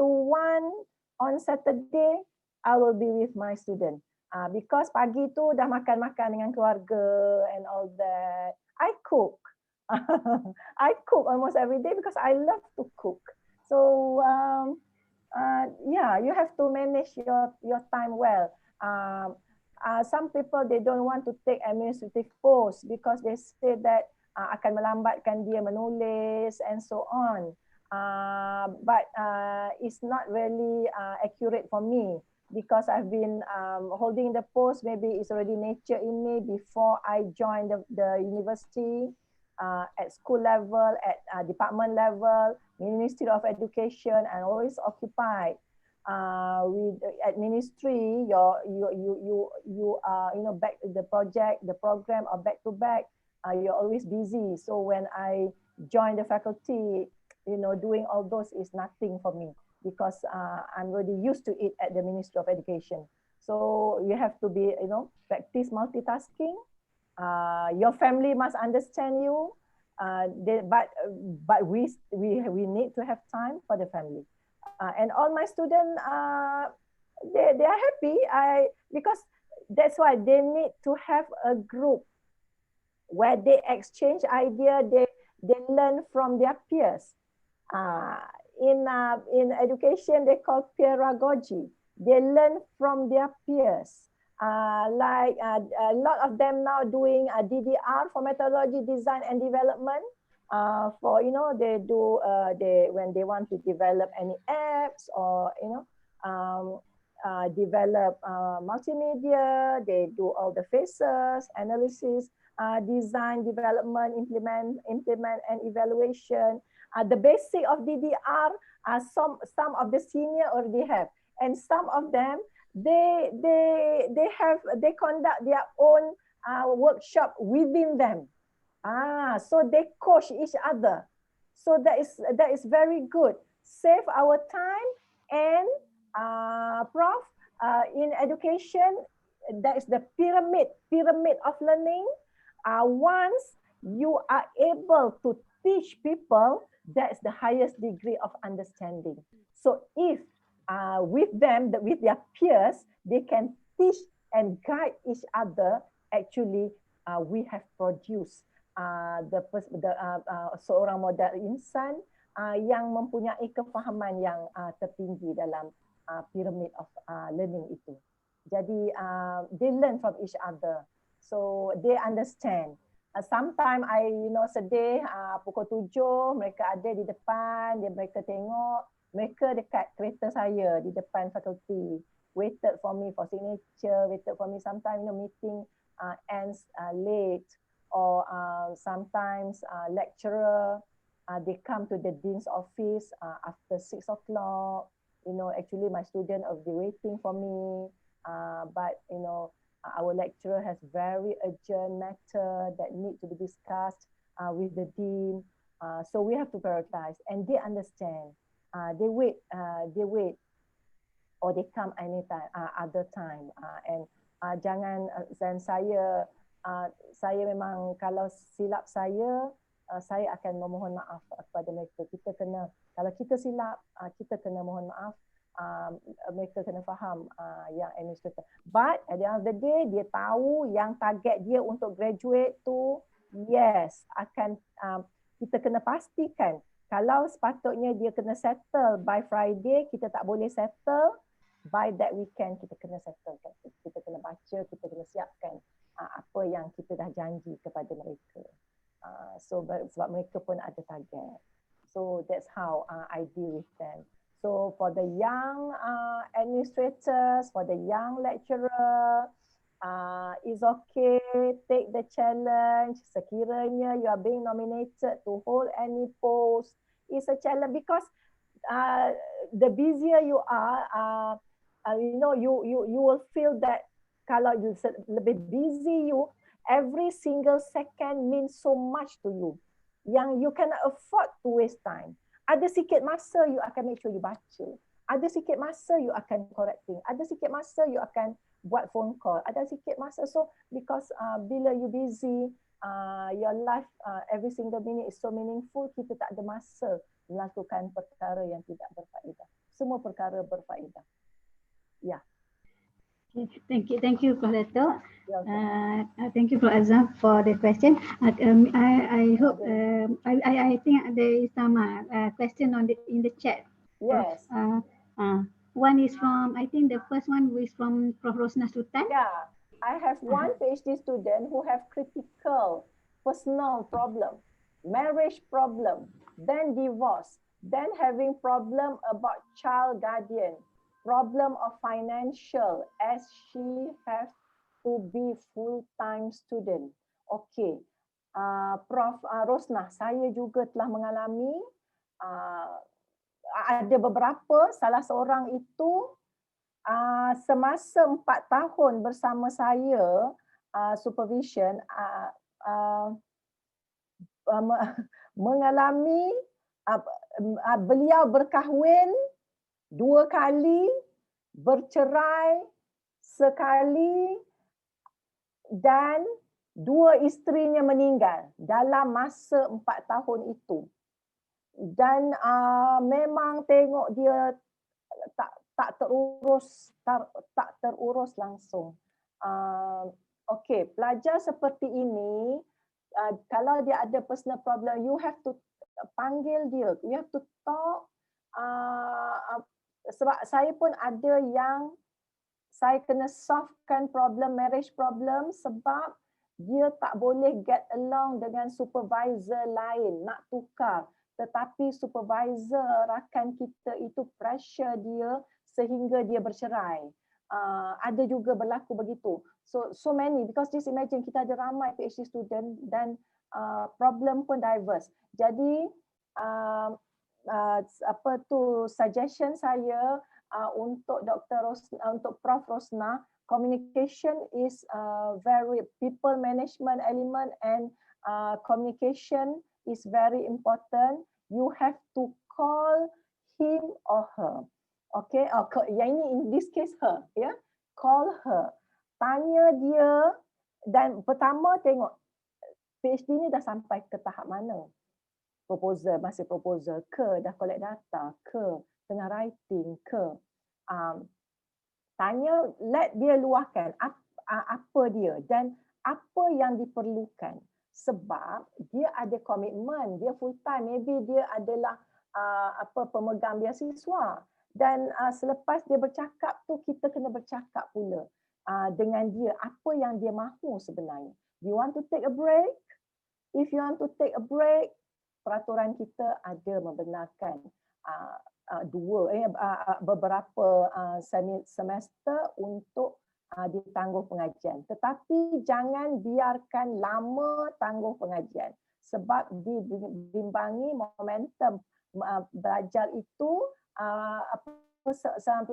to 1 on Saturday, I will be with my student. Because pagi tu dah makan-makan dengan keluarga and all that. I cook. I cook almost every day because I love to cook. So yeah, you have to manage your time well. Some people, they don't want to take administrative posts because they say that akan melambatkan dia menulis and so on. But it's not really accurate for me because I've been holding the post. Maybe it's already nature in me before I joined the university. At school level, at department level, Ministry of Education, and always occupied. With at ministry, you know, back to the project, the program, or back to back, you're always busy. So when I joined the faculty, you know, doing all those is nothing for me because I'm already used to it at the Ministry of Education. So you have to be, you know, practice multitasking. Your family must understand you, but we need to have time for the family. And all my students, they are happy. Because that's why they need to have a group where they exchange idea. They learn from their peers. In education, they call pedagogy. They learn from their peers. Like a lot of them now doing DDR for methodology design and development. For, you know, they do when they want to develop any apps or, you know, develop multimedia, they do all the phases, analysis, design, development, implement and evaluation. The basic of DDR, some of the senior already have, and some of them they conduct their own workshop within them. So they coach each other. So that is very good. Save our time. And Prof, in education, that is the pyramid of learning. Once you are able to teach people, that's the highest degree of understanding. So if with them, with their peers, they can teach and guide each other, actually we have produced seorang model insan yang mempunyai kefahaman yang tertinggi dalam pyramid of learning itu. Jadi they learn from each other, so they understand. Sometimes I, you know, sedih pukul 7 mereka ada di depan, mereka tengok, mereka dekat kereta saya di depan fakulti, waited for me for signature, waited for me. Sometimes, you know, meeting ends late, or sometimes lecturer, they come to the dean's office after 6 o'clock. You know, actually my student will be waiting for me, but, you know, our lecturer has very urgent matter that need to be discussed with the dean. So we have to prioritize, and they understand. They wait, or they come anytime, other time. And jangan, dan saya memang kalau silap saya akan memohon maaf kepada mereka. Kita kena, kalau kita silap, kita kena mohon maaf. Mereka kena faham yang administrator. But at the end of the day, dia tahu yang target dia untuk graduate tu, yes, akan kita kena pastikan kalau sepatutnya dia kena settle by Friday, kita tak boleh settle by that weekend. Kita kena settle, kita kena baca, kita kena siapkan apa yang kita dah janji kepada mereka. So sebab mereka pun ada target. So that's how I deal with them. So for the young administrators, for the young lecturer, it's okay, take the challenge. Sekiranya you are being nominated to hold any post, it's a challenge because the busier you are, you know, you will feel that kalau you lebih busy, every single second means so much to you. Yang you cannot afford to waste time. Ada sikit masa you akan make sure you baca. Ada sikit masa you akan correcting. Ada sikit masa you akan buat phone call. Ada sikit masa. So because bila you busy, your life every single minute is so meaningful, kita tak ada masa melakukan perkara yang tidak berfaedah. Semua perkara berfaedah. Ya. Okay, thank you, Prof. Dato'. Thank you, Prof. Azhar, for the question. I hope I think there is some question in the chat. Yes. One is from, I think the first one is from Prof. Rosna Sultan. Yeah, I have one PhD student who have critical personal problem, marriage problem, then divorce, then having problem about child guardian, problem of financial as she has to be full-time student. Okay, Prof. Rosna, saya juga telah mengalami ada beberapa, salah seorang itu semasa 4 tahun bersama saya supervision mengalami beliau berkahwin 2 kali, bercerai sekali dan 2 isterinya meninggal dalam masa 4 tahun itu. Dan memang tengok dia tak terurus langsung. Okey, pelajar seperti ini kalau dia ada personal problem, you have to panggil dia, you have to talk. Sebab saya pun ada yang saya kena solvekan problem, marriage problem sebab dia tak boleh get along dengan supervisor lain, nak tukar. Tetapi supervisor rakan kita itu pressure dia sehingga dia bercerai. Ada juga berlaku begitu. So many, because just imagine kita ada ramai PhD student dan problem pun diverse. Jadi suggestion saya untuk untuk Prof. Rosna, communication is very people management element and communication is very important. You have to call him or her. Okay, yang ini in this case her, ya. Yeah? Call her. Tanya dia dan pertama tengok PhD ni dah sampai ke tahap mana? Proposal, masih proposal ke, dah collect data ke, tengah writing ke. Tanya, let dia luahkan apa dia dan apa yang diperlukan. Sebab dia ada komitmen, dia full time, maybe dia adalah pemegang beasiswa. Dan selepas dia bercakap tu, kita kena bercakap pula dengan dia, apa yang dia mahu sebenarnya. You want to take a break? If you want to take a break, peraturan kita ada membenarkan beberapa semester untuk ditangguh pengajian. Tetapi jangan biarkan lama tangguh pengajian. Sebab dibimbangi momentum belajar itu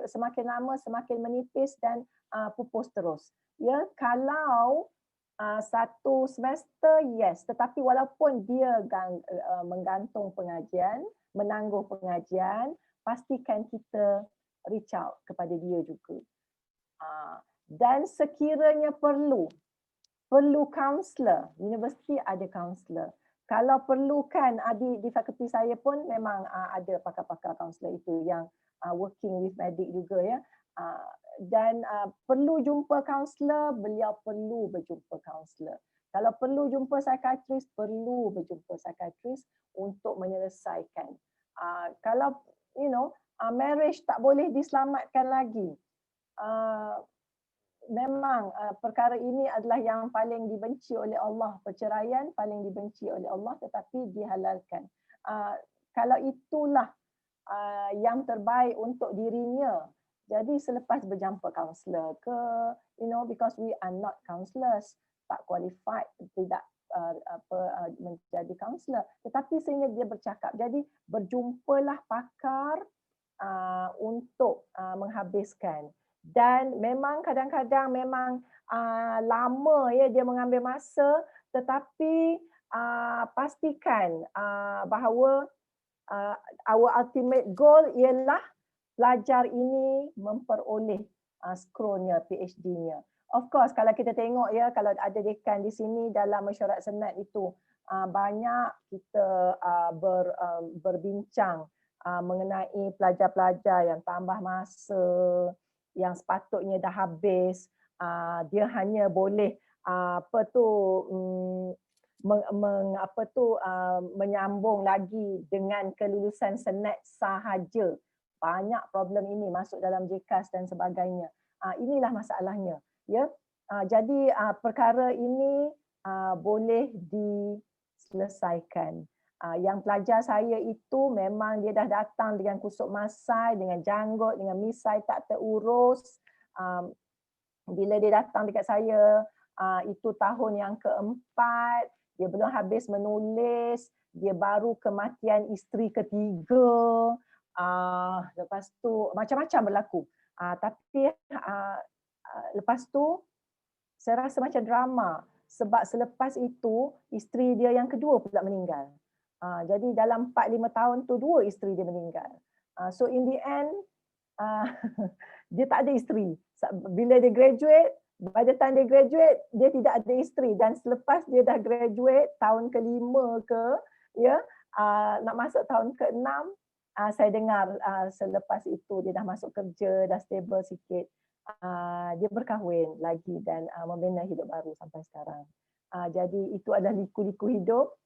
semakin lama semakin menipis dan pupus terus. Ya, kalau satu semester yes, tetapi walaupun dia menggantung pengajian, menangguh pengajian, pastikan kita reach out kepada dia juga. Dan sekiranya perlu kaunselor, universiti ada kaunselor. Kalau perlukan, di fakulti saya pun memang ada pakar-pakar kaunselor itu yang working with medik juga, ya. Dan perlu jumpa kaunselor, beliau perlu berjumpa kaunselor. Kalau perlu jumpa psikiatris, perlu berjumpa psikiatris untuk menyelesaikan. Kalau marriage tak boleh diselamatkan lagi, memang perkara ini adalah yang paling dibenci oleh Allah. Perceraian paling dibenci oleh Allah tetapi dihalalkan. Kalau itulah yang terbaik untuk dirinya, jadi selepas berjumpa kaunselor ke, because we are not counselors, tak qualified, tidak menjadi kaunselor, tetapi sehingga dia bercakap. Jadi berjumpalah pakar untuk menghabiskan. Dan memang kadang-kadang memang lama, ya, dia mengambil masa, tetapi pastikan bahawa our ultimate goal ialah pelajar ini memperoleh skronnya, PhD-nya. Of course, kalau kita tengok ya, kalau ada dekan di sini dalam mesyuarat senat itu, banyak kita berbincang mengenai pelajar-pelajar yang tambah masa, yang sepatutnya dah habis, dia hanya boleh menyambung lagi dengan kelulusan senat sahaja. Banyak problem ini masuk dalam JKAS dan sebagainya. Inilah masalahnya. Ya, jadi perkara ini boleh diselesaikan. Yang pelajar saya itu memang dia dah datang dengan kusuk masai, dengan janggut, dengan misai tak terurus. Bila dia datang dekat saya, itu tahun yang keempat, dia belum habis menulis, dia baru kematian isteri ketiga. Lepas tu macam-macam berlaku. Tapi lepas tu saya rasa macam drama sebab selepas itu isteri dia yang kedua pula meninggal. Jadi dalam 4-5 tahun tu 2 isteri dia meninggal. So in the end dia tak ada isteri. Bila dia graduate, by the time dia graduate, dia tidak ada isteri, dan selepas dia dah graduate tahun ke-5 ke, ya, nak masuk tahun ke-6, saya dengar selepas itu dia dah masuk kerja, dah stable sikit. Dia berkahwin lagi dan membina hidup baru sampai sekarang. Jadi itu adalah liku-liku hidup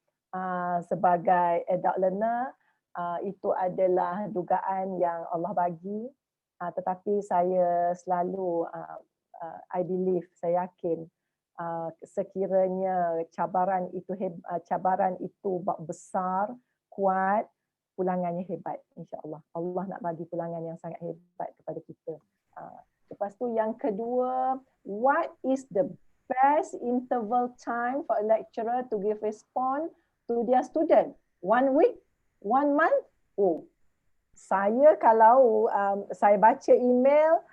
sebagai adult learner. Itu adalah dugaan yang Allah bagi, tetapi saya selalu I believe, saya yakin sekiranya cabaran itu besar, kuat, pulangannya hebat, insya-Allah. Allah nak bagi pulangan yang sangat hebat kepada kita. Lepas tu yang kedua, what is the best interval time for a lecturer to give response to their student? 1 week? 1 month? Oh, saya kalau saya baca email,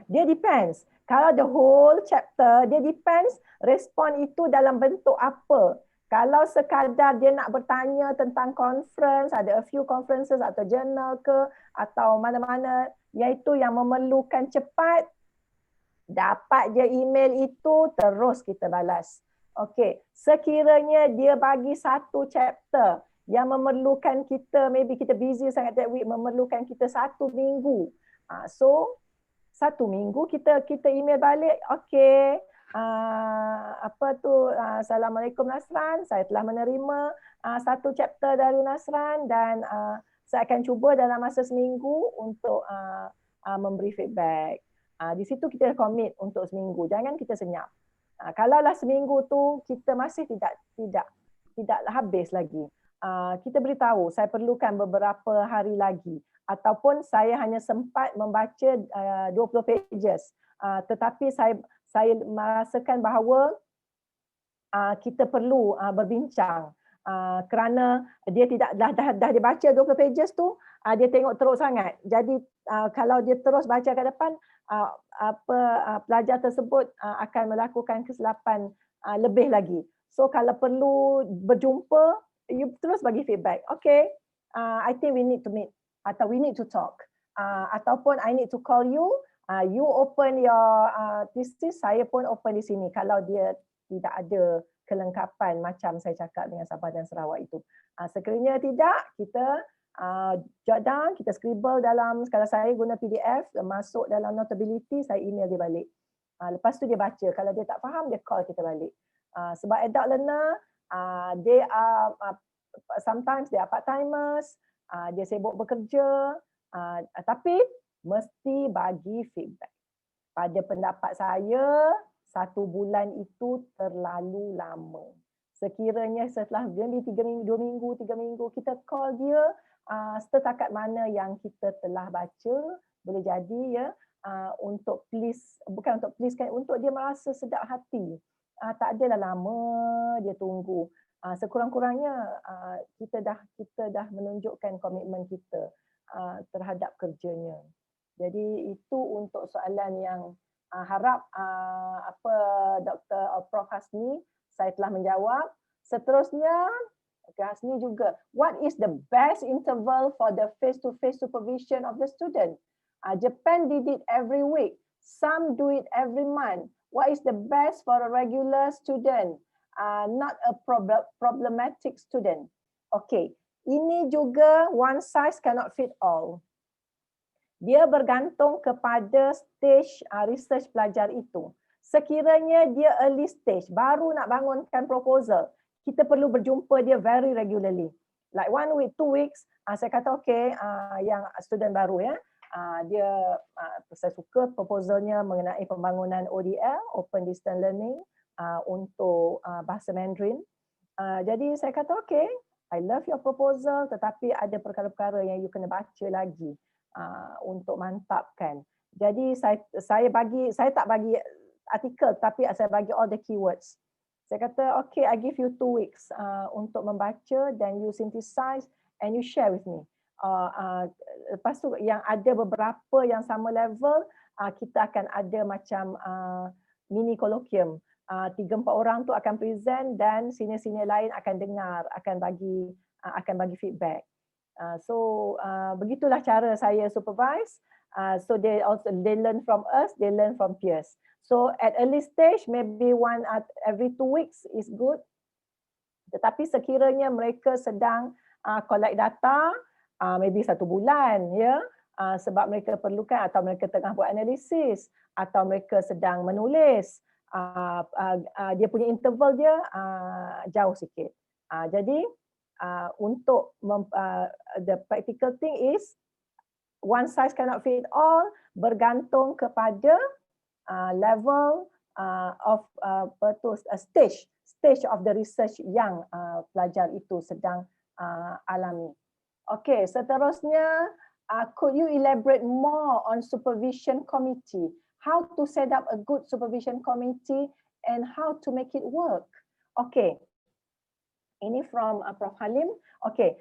dia depends. Kalau the whole chapter, dia depends respon itu dalam bentuk apa. Kalau sekadar dia nak bertanya tentang conference, ada a few conferences atau journal ke, atau mana-mana, iaitu yang memerlukan cepat, dapat je email itu, terus kita balas. Okey, sekiranya dia bagi satu chapter yang memerlukan kita, maybe kita busy sangat that week, memerlukan kita 1 minggu. So 1 minggu kita email balik, okey, Assalamualaikum Nasran, saya telah menerima 1 chapter dari Nasran dan saya akan cuba dalam masa seminggu untuk memberi feedback. Di situ kita commit untuk seminggu, jangan kita senyap. Kalaulah seminggu tu kita masih tidak habis lagi, kita beritahu saya perlukan beberapa hari lagi, ataupun saya hanya sempat membaca 20 pages, tetapi saya merasakan bahawa kita perlu berbincang kerana dia dah dibaca 20 pages tu, dia tengok teruk sangat. Jadi kalau dia terus baca ke depan, pelajar tersebut akan melakukan kesilapan lebih lagi. So kalau perlu berjumpa, you terus bagi feedback. Okay, I think we need to meet, atau we need to talk, ataupun I need to call you, you open your thesis, saya pun open di sini kalau dia tidak ada kelengkapan macam saya cakap dengan Sabah dan Sarawak itu. Sekiranya tidak, kita jot down, kita scribble dalam, kalau saya guna PDF, masuk dalam notability, saya email dia balik. Lepas tu dia baca, kalau dia tak faham, dia call kita balik. Sebab adult learner, they are sometimes they are part-timers, dia sibuk bekerja, tapi mesti bagi feedback. Pada pendapat saya, 1 bulan itu terlalu lama. Sekiranya setelah 2 minggu, 3 minggu, kita call dia setakat mana yang kita telah baca, boleh jadi ya, untuk please, bukan untuk please kan, untuk dia merasa sedap hati. Tak adalah lama dia tunggu. Sekurang-kurangnya kita dah menunjukkan komitmen kita terhadap kerjanya. Jadi itu untuk soalan yang harap Dr. Prof Hasni saya telah menjawab. Seterusnya Okay, Hasni juga. What is the best interval for the face-to-face supervision of the student? Japan did it every week. Some do it every month. What is the best for a regular student? Not a problematic student. Okay, ini juga one size cannot fit all. Dia bergantung kepada stage research pelajar itu. Sekiranya dia early stage, baru nak bangunkan proposal, kita perlu berjumpa dia very regularly. Like 1 week, 2 weeks, saya kata okay, yang student baru ya, dia saya suka proposalnya mengenai pembangunan ODL, Open Distance Learning, untuk bahasa Mandarin. Jadi saya kata okay, I love your proposal, tetapi ada perkara-perkara yang you kena baca lagi untuk mantapkan. Jadi saya tak bagi artikel, tapi saya bagi all the keywords. Saya kata okay, I give you 2 weeks untuk membaca, then you synthesize and you share with me. Lepas tu yang ada beberapa yang sama level, kita akan ada macam mini colloquium. 3-4 orang tu akan present dan senior-senior lain akan dengar, akan bagi feedback. So begitulah cara saya supervise. So they learn from us, they learn from peers. So at early stage maybe one every 2 weeks is good. Tetapi sekiranya mereka sedang collect data, maybe 1 bulan ya, sebab mereka perlukan, atau mereka tengah buat analisis, atau mereka sedang menulis, dia punya interval dia jauh sikit. Jadi untuk the practical thing is one size cannot fit all, bergantung kepada level of stage of the research yang pelajar itu sedang alami. Okay, seterusnya, could you elaborate more on supervision committee? How to set up a good supervision committee and how to make it work? Okay, ini from Prof Halim. Okay,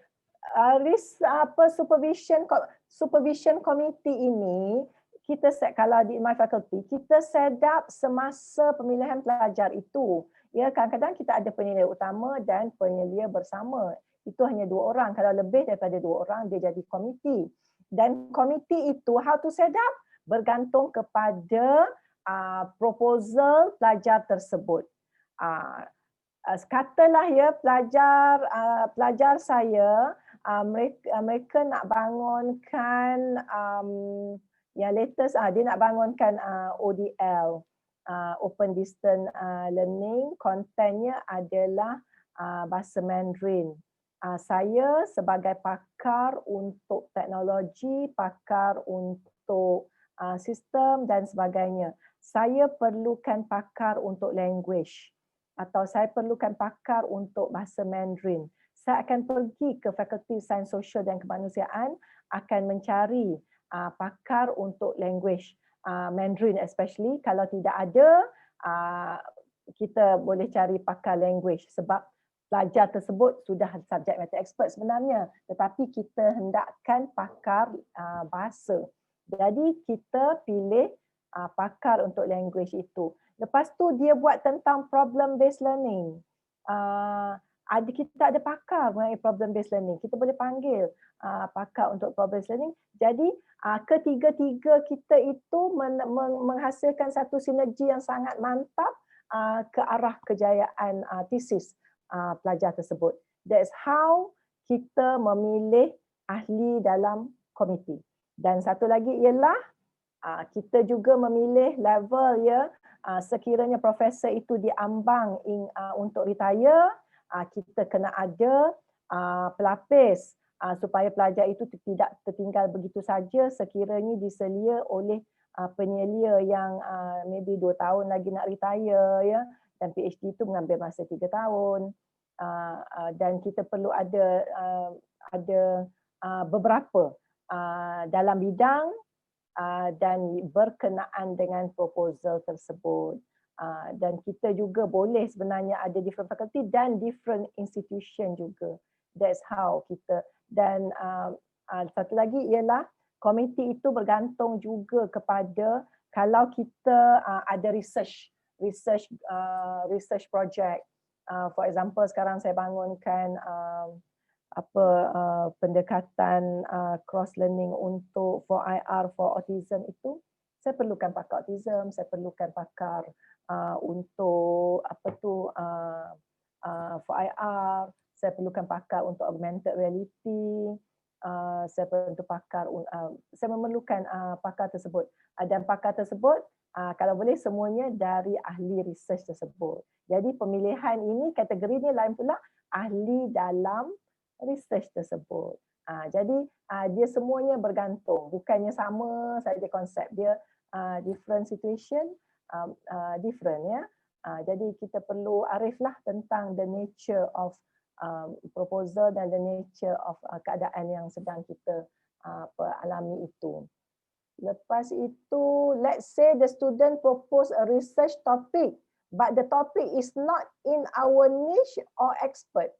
supervision committee ini kita set, kalau di my faculty kita set up semasa pemilihan pelajar itu. Ya, kadang-kadang kita ada penyelia utama dan penyelia bersama. Itu hanya 2 orang. Kalau lebih daripada 2 orang, dia jadi komiti. Dan komiti itu how to set up bergantung kepada proposal pelajar tersebut. Katalah ya, pelajar saya mereka nak bangunkan yang latest, dia nak bangunkan ODL, Open Distance Learning, kontennya adalah bahasa Mandarin. Saya sebagai pakar untuk teknologi, pakar untuk sistem dan sebagainya, saya perlukan pakar untuk language, atau saya perlukan pakar untuk bahasa Mandarin. Saya akan pergi ke Fakulti Sains Sosial dan Kemanusiaan, akan mencari pakar untuk language, Mandarin especially. Kalau tidak ada, kita boleh cari pakar language, sebab pelajar tersebut sudah subject matter expert sebenarnya, tetapi kita hendakkan pakar bahasa. Jadi kita pilih pakar untuk language itu. Lepas tu dia buat tentang problem based learning. Kita ada pakar mengenai problem based learning. Kita boleh panggil pakar untuk problem based learning. Jadi ketiga-tiga kita itu menghasilkan satu sinergi yang sangat mantap ke arah kejayaan tesis pelajar tersebut. That's how kita memilih ahli dalam komiti. Dan satu lagi ialah kita juga memilih level ya, sekiranya profesor itu diambang untuk retire, kita kena ada pelapis supaya pelajar itu tidak tertinggal begitu saja sekiranya diselia oleh penyelia yang maybe 2 tahun lagi nak retire ya, dan PhD itu mengambil masa 3 tahun. Dan kita perlu ada beberapa dalam bidang dan berkenaan dengan proposal tersebut. Dan kita juga boleh sebenarnya ada different faculty dan different institution juga. That's how kita. Dan satu lagi ialah komiti itu bergantung juga kepada kalau kita ada research project, For example, sekarang saya bangunkan pendekatan cross learning untuk for IR for autism itu, saya perlukan pakar autism, saya perlukan pakar untuk for IR, saya perlukan pakar untuk augmented reality, saya perlu pakar, saya memerlukan pakar tersebut, dan pakar tersebut kalau boleh semuanya dari ahli research tersebut. Jadi pemilihan ini, kategori ini lain pula ahli dalam research tersebut. Jadi dia semuanya bergantung, bukannya sama saja konsep dia, different situation, different ya. Jadi kita perlu ariflah tentang the nature of proposal dan the nature of keadaan yang sedang kita alami itu. Lepas itu, let's say the student propose a research topic, but the topic is not in our niche or expert.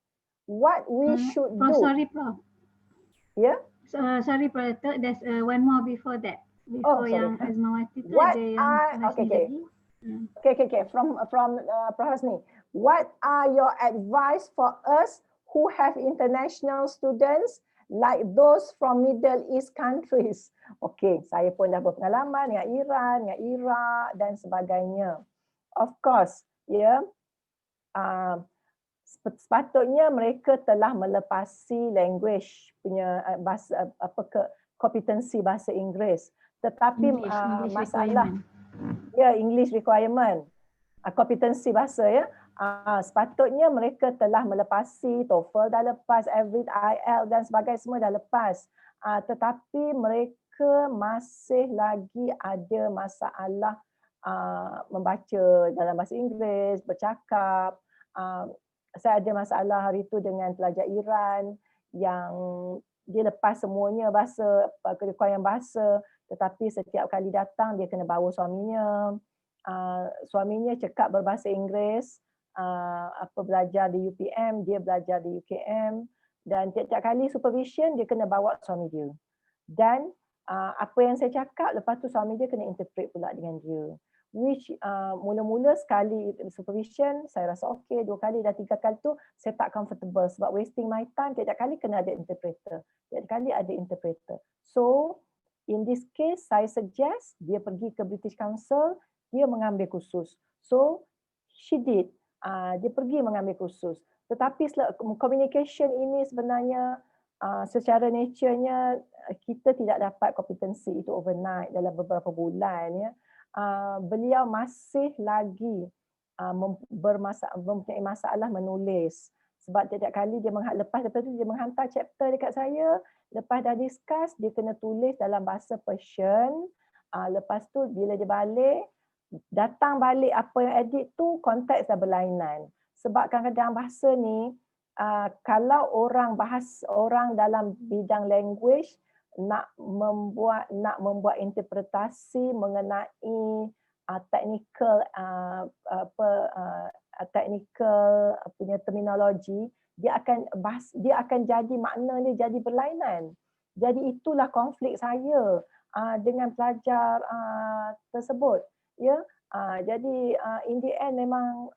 What we should do? Sorry, Prof. Yeah? Sorry, Prof. There's one more before that. Before yang Azmawati tu What ada yang Okay. From Prof. Hasni, what are your advice for us who have international students like those from Middle East countries? Okay, saya pun dah berpengalaman dengan Iran, dengan Iraq dan sebagainya. Of course, ya. Sepatutnya mereka telah melepasi language punya bahasa kompetensi bahasa Inggeris. Tetapi masalah English requirement, kompetensi bahasa ya. Sepatutnya mereka telah melepasi TOEFL dah lepas, Average IELTS dan sebagainya semua dah lepas. Tetapi mereka masih lagi ada masalah membaca dalam bahasa Inggeris, bercakap. Saya ada masalah hari itu dengan pelajar Iran yang dia lepas semuanya bahasa, requirement bahasa, tetapi setiap kali datang dia kena bawa suaminya. Suaminya cakap berbahasa Inggeris, belajar di UPM, dia belajar di UKM, dan tiap-tiap kali supervision dia kena bawa suami dia. Dan apa yang saya cakap, lepas tu suami dia kena interpret pula dengan dia. Which mula-mula sekali supervision saya rasa okey, 2 kali dah 3 kali tu saya tak comfortable sebab wasting my time, tiap-tiap kali kena ada interpreter. Tiap kali ada interpreter. So in this case saya suggest dia pergi ke British Council, dia mengambil kursus. So she did. Dia pergi mengambil kursus. Tetapi communication ini sebenarnya secara nature-nya kita tidak dapat kompetensi itu overnight dalam beberapa bulan ya. Beliau masih lagi mempunyai masalah menulis sebab tiap kali dia lepas tu dia menghantar chapter dekat saya, lepas dah discuss dia kena tulis dalam bahasa Persian. Lepas tu bila dia balik, datang balik apa yang edit tu konteks dah berlainan. Sebab kadang-kadang bahasa ni kalau orang dalam bidang language nak membuat interpretasi mengenai technical punya terminologi, dia akan jadi makna dia jadi berlainan. Jadi itulah konflik saya dengan pelajar tersebut ya. Jadi in the end memang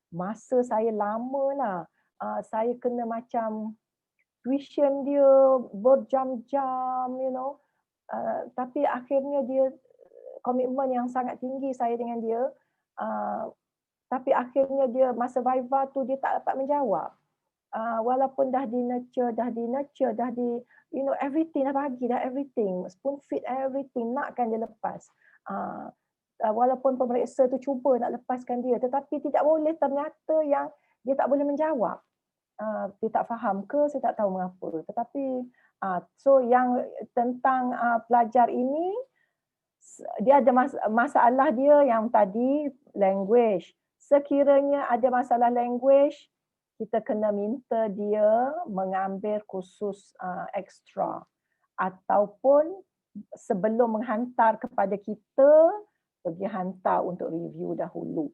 masa saya lama lah. Saya kena macam tuition dia berjam-jam, tapi akhirnya dia komitmen yang sangat tinggi saya dengan dia. Tapi akhirnya dia masa viva tu dia tak dapat menjawab. Walaupun dah di nurture, dah di everything dah bagi dah everything, spoon feed everything, nakkan dia lepas. Walaupun pemeriksa tu cuba nak lepaskan dia, tetapi tidak boleh, ternyata yang dia tak boleh menjawab. Dia tak faham ke, saya tak tahu mengapa. Tetapi so yang tentang pelajar ini, dia ada masalah dia yang tadi language. Sekiranya ada masalah language, kita kena minta dia mengambil kursus ekstra ataupun sebelum menghantar kepada kita, pergi hantar untuk review dahulu.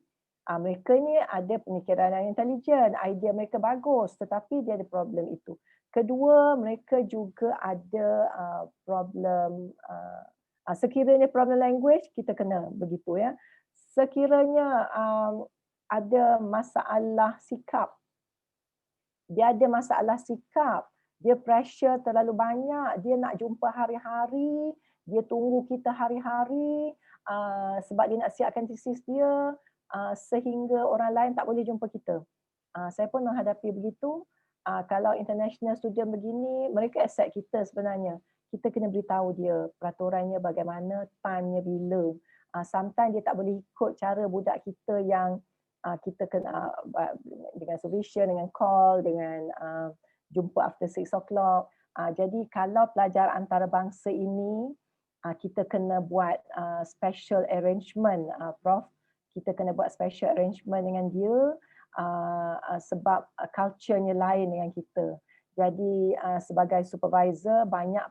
Mereka ni ada pemikiran yang intelijen, idea mereka bagus, tetapi dia ada problem itu. Kedua, mereka juga ada problem, sekiranya problem language, kita kena begitu ya. Sekiranya ada masalah sikap. Dia ada masalah sikap. Dia pressure terlalu banyak. Dia nak jumpa hari-hari. Dia tunggu kita hari-hari sebab dia nak siapkan tesis dia sehingga orang lain tak boleh jumpa kita. Saya pun menghadapi begitu. Kalau international student begini, mereka accept kita sebenarnya. Kita kena beritahu dia peraturannya bagaimana, time-nya bila. Sometimes dia tak boleh ikut cara budak kita yang kita kena dengan supervision, dengan call, dengan jumpa after 6 o'clock. Jadi kalau pelajar antarabangsa ini, kita kena buat special arrangement, Prof. Kita kena buat special arrangement dengan dia sebab culture-nya lain dengan kita. Jadi sebagai supervisor, banyak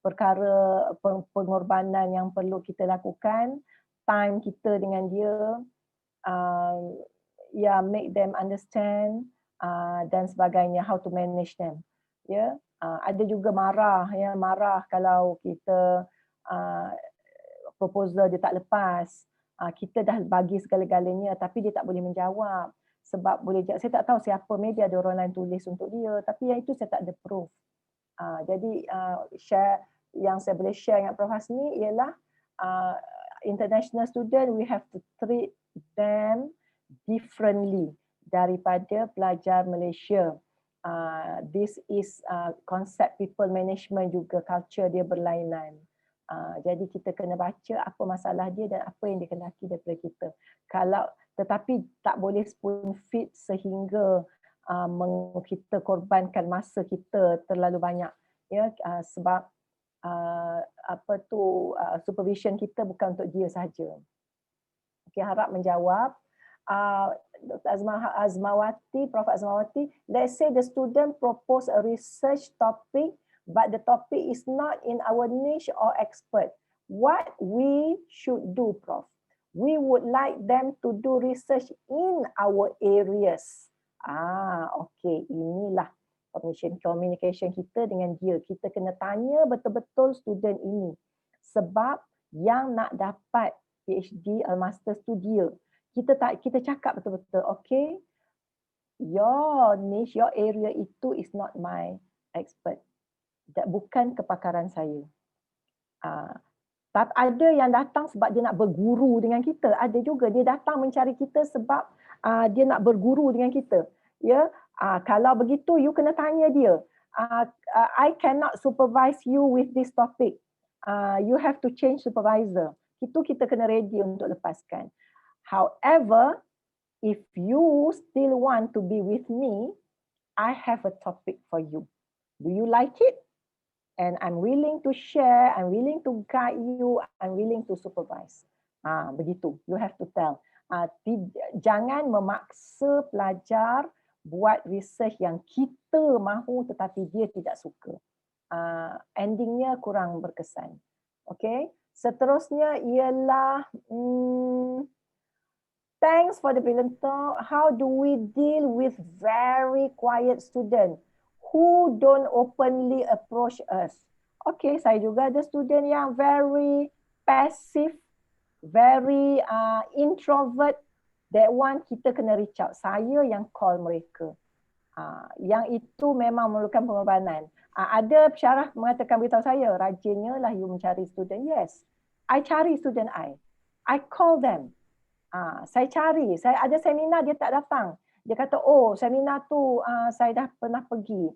perkara pengorbanan yang perlu kita lakukan. Time kita dengan dia, make them understand dan sebagainya, how to manage them. Ada juga marah, marah kalau kita proposal dia tak lepas. Kita dah bagi segala-galanya tapi dia tak boleh menjawab sebab saya tak tahu siapa, maybe ada orang lain tulis untuk dia, tapi yang itu saya tak ada proof. Jadi yang saya boleh share dengan Prof Hasni ialah international student, we have to treat them differently daripada pelajar Malaysia. This is konsep people management juga, culture dia berlainan. Jadi kita kena baca apa masalah dia dan apa yang dikehendaki daripada kita. Tetapi tak boleh spoon feed sehingga kita korbankan masa kita terlalu banyak. Sebab supervision kita bukan untuk dia sahaja. Okay, harap menjawab. Dr. Azmawati, Prof. Azmawati, let's say the student propose a research topic but the topic is not in our niche or expert. What we should do, Prof? We would like them to do research in our areas. Okay, inilah communication kita dengan dia. Kita kena tanya betul-betul student ini. Sebab yang nak dapat PhD atau Masters tu dia. Kita cakap betul-betul, okay, your niche, your area itu is not my expert. Bukan kepakaran saya. Tapi ada yang datang sebab dia nak berguru dengan kita. Ada juga dia datang mencari kita sebab dia nak berguru dengan kita. Kalau begitu, you kena tanya dia. I cannot supervise you with this topic. You have to change supervisor. Itu kita kena ready untuk lepaskan. However, if you still want to be with me, I have a topic for you. Do you like it? And I'm willing to share, I'm willing to guide you, I'm willing to supervise. Begitu, you have to tell. Jangan memaksa pelajar buat research yang kita mahu tetapi dia tidak suka. Endingnya kurang berkesan. Okay, seterusnya ialah thanks for the brilliant talk. How do we deal with very quiet student who don't openly approach us? Okay, saya juga ada student yang very passive, very introvert. That one kita kena reach out. Saya yang call mereka. Yang itu memang memerlukan pengorbanan. Ada pensyarah mengatakan beritahu saya, rajinnya lah you mencari student. Yes, I cari student I call them. Saya cari, saya ada seminar dia tak datang. Dia kata, oh seminar tu saya dah pernah pergi.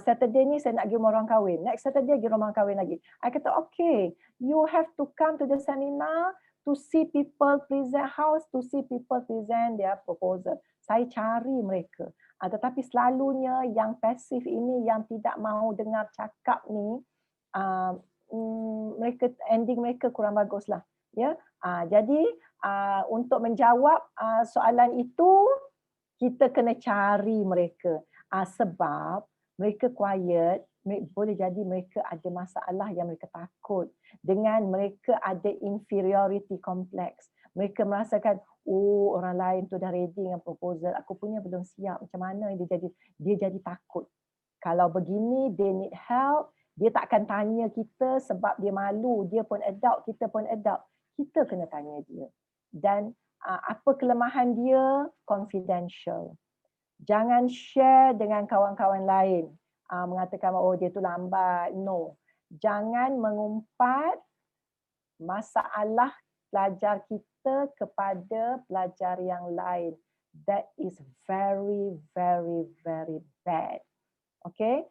Saturday ni saya nak pergi rumah orang kahwin. Next Saturday pergi rumah orang kahwin lagi. I kata, okay, you have to come to the seminar to see people present, house to see people present their proposal. Saya cari mereka. Tetapi selalunya yang pasif ini, yang tidak mahu dengar cakap ni, mereka ending mereka kurang baguslah. Jadi untuk menjawab soalan itu, kita kena cari mereka. Sebab mereka quiet, boleh jadi mereka ada masalah yang mereka takut. Dengan mereka ada inferiority complex. Mereka merasakan, oh orang lain tu dah ready dengan proposal, aku punya belum siap, macam mana dia jadi takut. Kalau begini, they need help, dia takkan tanya kita sebab dia malu, dia pun adult, kita pun adult. Kita kena tanya dia. dan apa kelemahan dia confidential. Jangan share dengan kawan-kawan lain. Mengatakan oh dia tu lambat. No. Jangan mengumpat masalah pelajar kita kepada pelajar yang lain. That is very, very, very bad. Okay.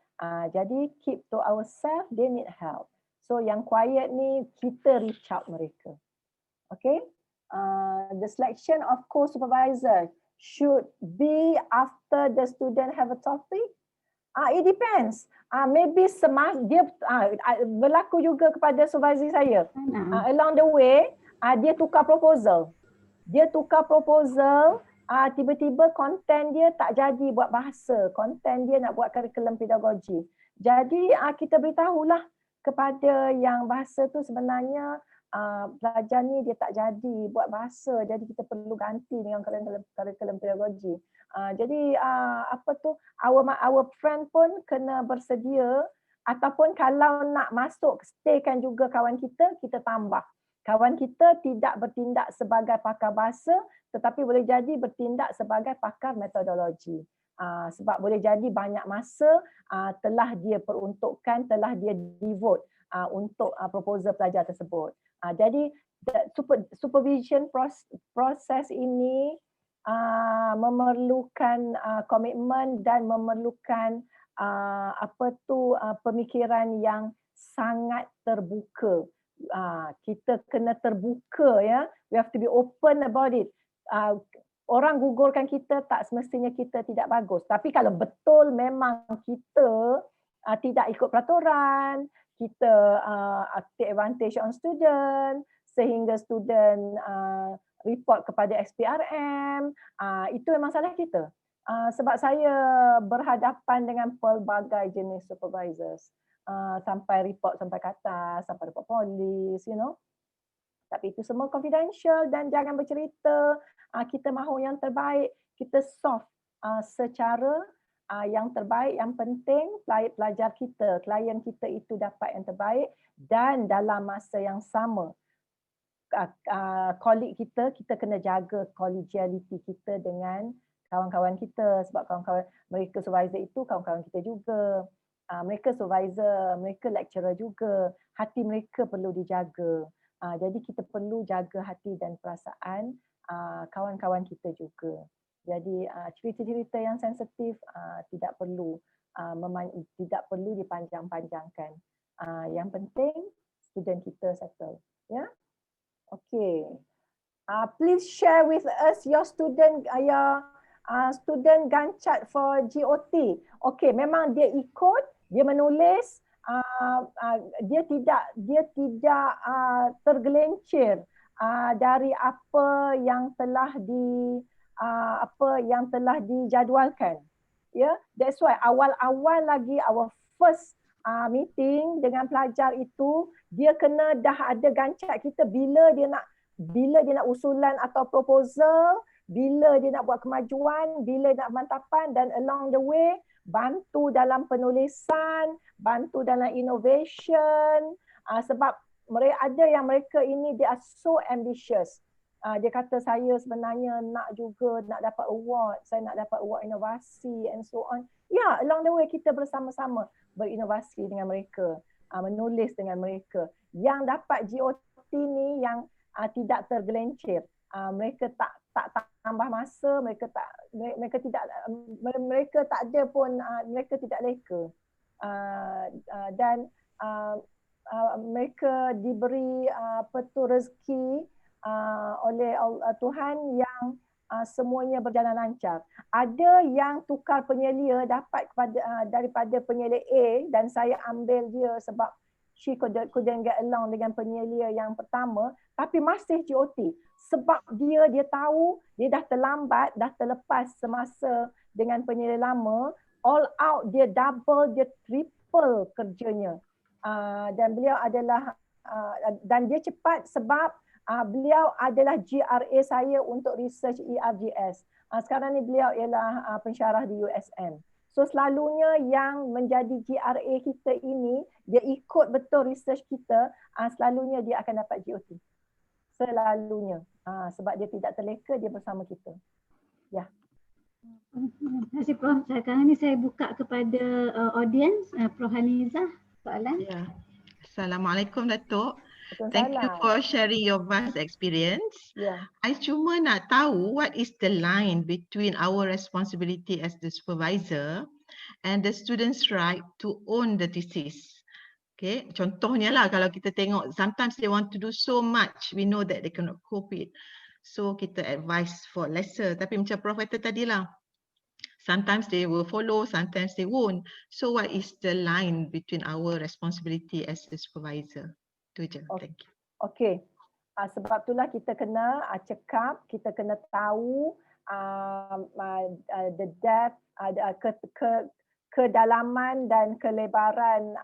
Jadi keep to ourselves, they need help. So yang quiet ni kita reach out mereka. Okay. The selection of co-supervisor should be after the student have a topic. It depends. Maybe dia berlaku juga kepada supervisor saya. Along the way, dia tukar proposal. Tiba-tiba konten dia tak jadi buat bahasa. Konten dia nak buat kurikulum pedagogi. Jadi kita beritahulah kepada yang bahasa tu sebenarnya pelajar ni dia tak jadi buat bahasa. Jadi kita perlu ganti dengan kurikulum pedagogi. Jadi our friend pun kena bersedia, ataupun kalau nak masuk staykan juga kawan kita tambah. Kawan kita tidak bertindak sebagai pakar bahasa tetapi boleh jadi bertindak sebagai pakar metodologi. Sebab boleh jadi banyak masa telah dia peruntukkan, telah dia devote untuk proposal pelajar tersebut. Jadi supervision proses ini memerlukan komitmen dan memerlukan pemikiran yang sangat terbuka. Kita kena terbuka, ya. We have to be open about it. Orang gugurkan kita tak semestinya kita tidak bagus. Tapi kalau betul memang kita tidak ikut peraturan, kita take advantage on student sehingga student report kepada SPRM, itu memang salah kita. Sebab saya berhadapan dengan pelbagai jenis supervisors, sampai report sampai ke atas, sampai report polis, you know. Tapi itu semua confidential dan jangan bercerita. Kita mahu yang terbaik, kita solve secara yang terbaik. Yang penting pelajar kita, klien kita itu dapat yang terbaik dan dalam masa yang sama. Colleague kita kena jaga collegiality kita dengan kawan-kawan kita, sebab kawan-kawan mereka supervisor itu kawan-kawan kita juga. Mereka supervisor, mereka lecturer juga. Hati mereka perlu dijaga. Jadi kita perlu jaga hati dan perasaan kawan-kawan kita juga. Jadi cerita-cerita yang sensitif tidak perlu dipanjang-panjangkan. Yang penting student kita settle, ya. Okay. Please share with us your student Gantt chart for GOT. Okay, memang dia ikut, dia menulis, dia tidak tergelincir dari apa yang telah dijadualkan. Ya, that's why awal-awal lagi our first meeting dengan pelajar itu, dia kena dah ada Gantt chart kita bila dia nak usulan atau proposal, bila dia nak buat kemajuan, bila dia nak pemantapan, dan along the way bantu dalam penulisan, bantu dalam innovation. Sebab mereka ini they are so ambitious. Dia kata saya sebenarnya nak dapat award, saya nak dapat award inovasi and so on. Ya, along the way kita bersama-sama berinovasi dengan mereka, menulis dengan mereka. Yang dapat GOT ni yang tidak tergelincir. Mereka tak tambah masa, mereka tidak ada pun, mereka tidak leka. Dan mereka diberi rezeki oleh Tuhan yang semuanya berjalan lancar. Ada yang tukar penyelia dapat daripada penyelia A dan saya ambil dia sebab she couldn't get along dengan penyelia yang pertama, tapi masih GOT. Sebab dia tahu dia dah terlambat, dah terlepas semasa dengan penyelia lama, all out dia double, dia triple kerjanya. Dan beliau adalah, dan dia cepat sebab beliau adalah GRA saya untuk research ERGS. Sekarang ni beliau ialah pensyarah di USM. So selalunya yang menjadi GRA kita ini, dia ikut betul research kita, selalunya dia akan dapat GOT. selalunya. Sebab dia tidak terleka, dia bersama kita. Ya. Terima kasih Prof. Sekarang ni saya buka kepada audience, Prof Hanizah, soalan. Ya. Assalamualaikum Datuk. Waalaikumsalam. Thank you for sharing your vast experience. Ya. I cuma nak tahu what is the line between our responsibility as the supervisor and the students' right to own the thesis. Okay, contohnya lah kalau kita tengok sometimes they want to do so much, we know that they cannot cope it. So kita advise for lesser. Tapi macam Prof kata tadi lah, sometimes they will follow, sometimes they won't. So what is the line between our responsibility as the supervisor? Itu je. Thank you. Okey. Sebab itulah kita kena cekap, kita kena tahu the depth, kedalaman dan kelebaran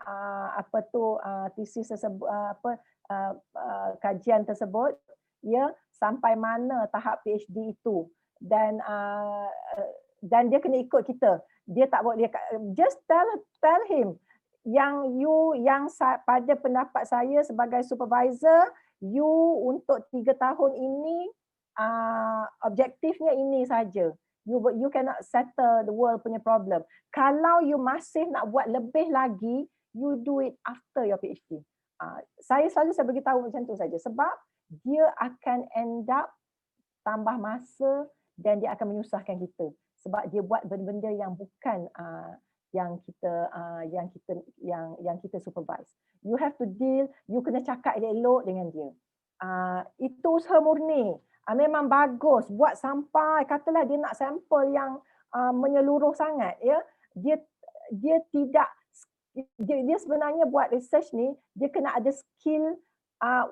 tesis tersebut, kajian tersebut, ya, sampai mana tahap PhD itu, dan dia kena ikut kita. Dia tak boleh, just tell him yang pada pendapat saya sebagai supervisor, you untuk 3 tahun ini objektifnya ini saja. You cannot settle the world punya problem. Kalau you masih nak buat lebih lagi, you do it after your PhD. Saya beritahu macam tu saja, sebab dia akan end up tambah masa dan dia akan menyusahkan kita, sebab dia buat benda-benda yang bukan yang kita supervise. You have to deal, you kena cakap elok dengan dia. Itu usaha murni. Memang bagus buat sampai, katalah dia nak sampel yang menyeluruh sangat, ya. Dia tidak, dia sebenarnya buat research ni, dia kena ada skill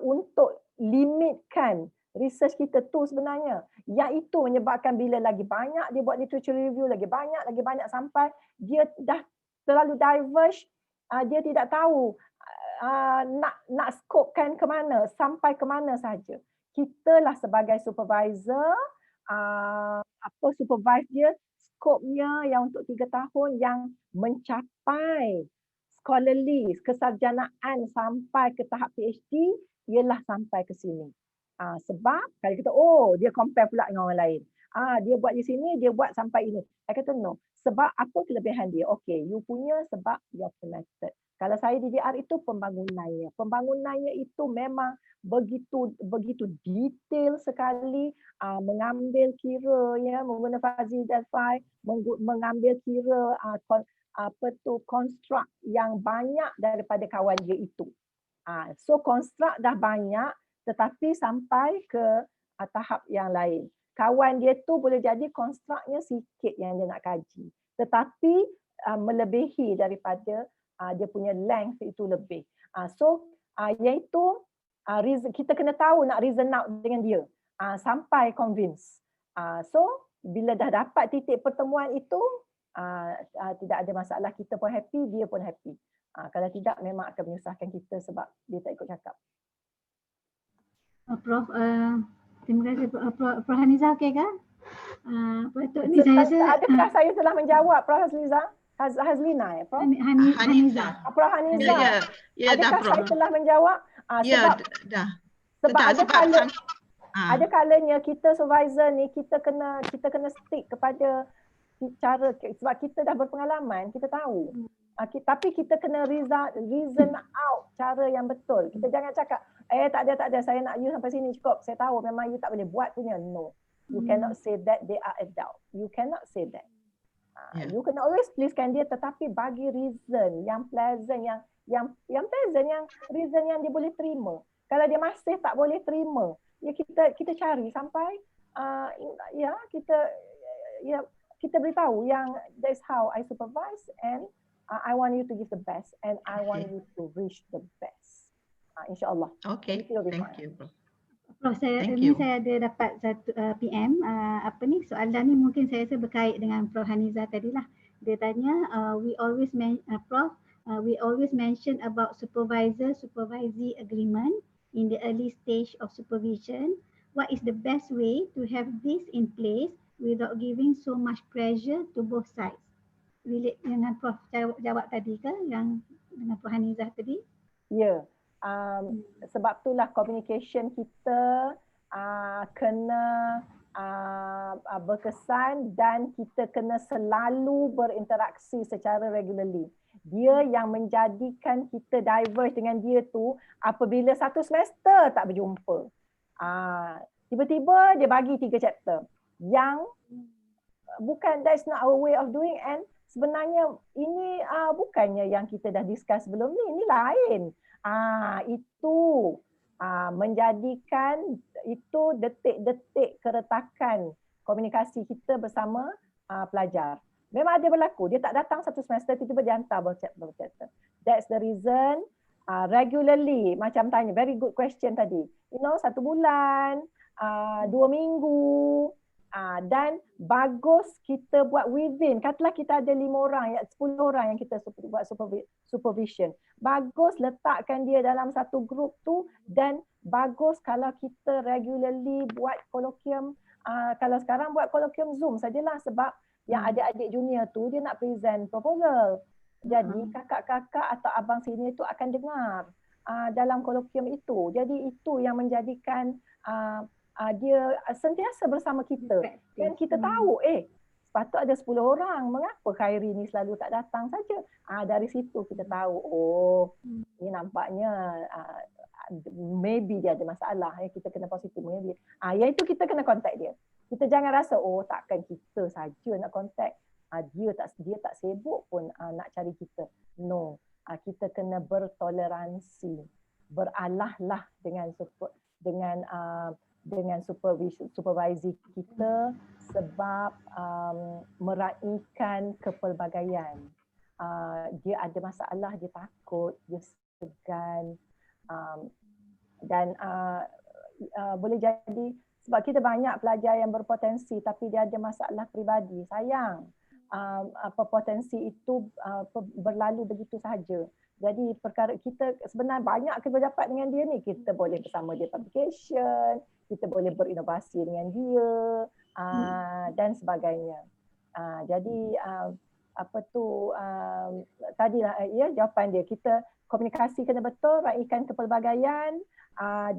untuk limitkan research kita tu sebenarnya. Yang itu menyebabkan bila lagi banyak dia buat literature review, lagi banyak sampai dia dah terlalu diverge, dia tidak tahu nak scopekan ke mana, sampai ke mana saja. Kita lah sebagai supervisor, supervise dia, skopnya yang untuk 3 tahun yang mencapai scholarly, kesarjanaan sampai ke tahap PhD, ialah sampai ke sini. Sebab kalau kita, dia compare pula dengan orang lain. Dia buat di sini, dia buat sampai ini. Saya kata no. Sebab apa kelebihan dia? Okay, you punya sebab your method. Kalau saya DDR itu pembangunannya. Pembangunannya itu memang begitu detail sekali, mengambil kira, ya, menggunakan fuzzy Delphi, mengambil kira construct yang banyak daripada kawan dia itu. So construct dah banyak, tetapi sampai ke tahap yang lain. Kawan dia tu boleh jadi constructnya sikit yang dia nak kaji, tetapi melebihi daripada dia punya length itu lebih. Iaitu kita kena tahu nak reason out dengan dia sampai convince. So bila dah dapat titik pertemuan itu, tidak ada masalah, kita pun happy, dia pun happy. Kalau tidak memang akan menyusahkan kita sebab dia tak ikut cakap. Prof, terima kasih Prof Hanizah, okey kan? Patut ni saya rasa adakah saya telah menjawab Prof Hazlina, Prof? Hanizah. Prof Hanizah. Ya, dah Prof. Saya telah menjawab? Ya, dah. Sebab ada kalanya kita supervisor ni kita kena stick kepada cara, sebab kita dah berpengalaman, kita tahu. Tapi kita kena reason out cara yang betul. Kita jangan cakap, tak ada, saya nak you sampai sini cukup. Saya tahu memang you tak boleh buat punya. No. You cannot say that, they are adult. You cannot say that. You can always pleasekan dia, tetapi bagi reason yang pleasant, yang pleasant, yang reason yang dia boleh terima. Kalau dia masih tak boleh terima, ya kita cari sampai kita beritahu yang that's how I supervise, and I want you to give the best, and I want you to reach the best. InsyaAllah. Okay, thank you. Prof, saya ada dapat satu PM, soalan ni mungkin saya rasa berkait dengan Prof Hanizah tadilah. Dia tanya, we always mention about supervisee agreement in the early stage of supervision. What is the best way to have this in place without giving so much pressure to both sides? Relate dengan Prof jawab tadi ke, yang dengan Prof Hanizah tadi? Ya. sebab itulah communication kita kena berkesan dan kita kena selalu berinteraksi secara regularly. Dia yang menjadikan kita diverge dengan dia tu apabila satu semester tak berjumpa. Tiba-tiba dia bagi 3 chapter yang bukan, that's not our way of doing, and sebenarnya ini bukannya yang kita dah discuss sebelum ni, ini lain. Itu menjadikan itu detik-detik keretakan komunikasi kita bersama pelajar. Memang ada berlaku, dia tak datang satu semester, tiba-tiba dia hantar baru chapter. That's the reason regularly, macam tanya, very good question tadi. 1 bulan, 2 minggu, dan bagus kita buat within, katalah kita ada 5 orang, 10 orang yang kita buat supervision. Bagus letakkan dia dalam satu grup tu, dan bagus kalau kita regularly buat kolloquium. Kalau sekarang buat kolloquium Zoom sajalah, sebab yang adik-adik junior tu dia nak present proposal. Jadi kakak-kakak atau abang senior tu akan dengar dalam kolloquium itu. Jadi itu yang menjadikan dia sentiasa bersama kita. Dan kita tahu, sepatut ada 10 orang. Mengapa Khairi ni selalu tak datang saja? Dari situ kita tahu, ini nampaknya maybe dia ada masalah. Kita kena positif. Iaitu kita kena contact dia. Kita jangan rasa, takkan kita saja nak contact. Dia tak sibuk pun nak cari kita. No. Kita kena bertoleransi. Beralahlah dengan supervisor kita, sebab meraihkan kepelbagaian. Dia ada masalah, dia takut, dia segan, dan boleh jadi sebab kita banyak pelajar yang berpotensi tapi dia ada masalah peribadi. Sayang, potensi itu berlalu begitu sahaja. Jadi perkara kita sebenarnya banyak kita dapat dengan dia ni. Kita boleh bersama dia publication, kita boleh berinovasi dengan dia, dan sebagainya. Jadi tadilah jawapan dia. Kita komunikasi kena betul, raihkan kepelbagaian,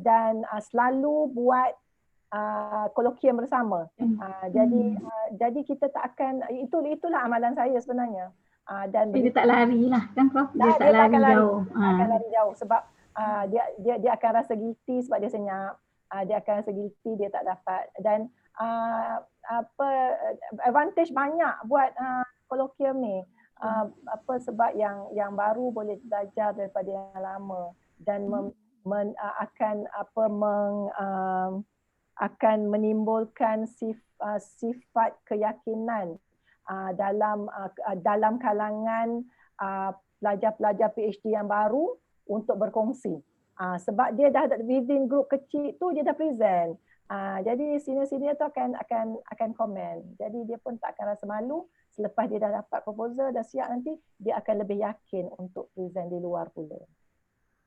dan selalu buat kolloquium bersama. Jadi kita tak akan, itulah amalan saya sebenarnya. Dan dia tak lari lah kan Prof? Dia tak lari jauh. Akan lari jauh sebab dia akan rasa guilty sebab dia senyap. Dia akan rasa guilty dia tak dapat. Dan advantage banyak buat kolloquium ni. Sebab yang baru boleh belajar daripada yang lama, dan akan menimbulkan sifat keyakinan dalam kalangan pelajar-pelajar PhD yang baru untuk berkongsi. Sebab dia dah within group kecil tu dia dah present. Jadi senior-senior tu akan komen. Jadi dia pun tak akan rasa malu. Selepas dia dah dapat proposal, dah siap nanti, dia akan lebih yakin untuk present di luar pula.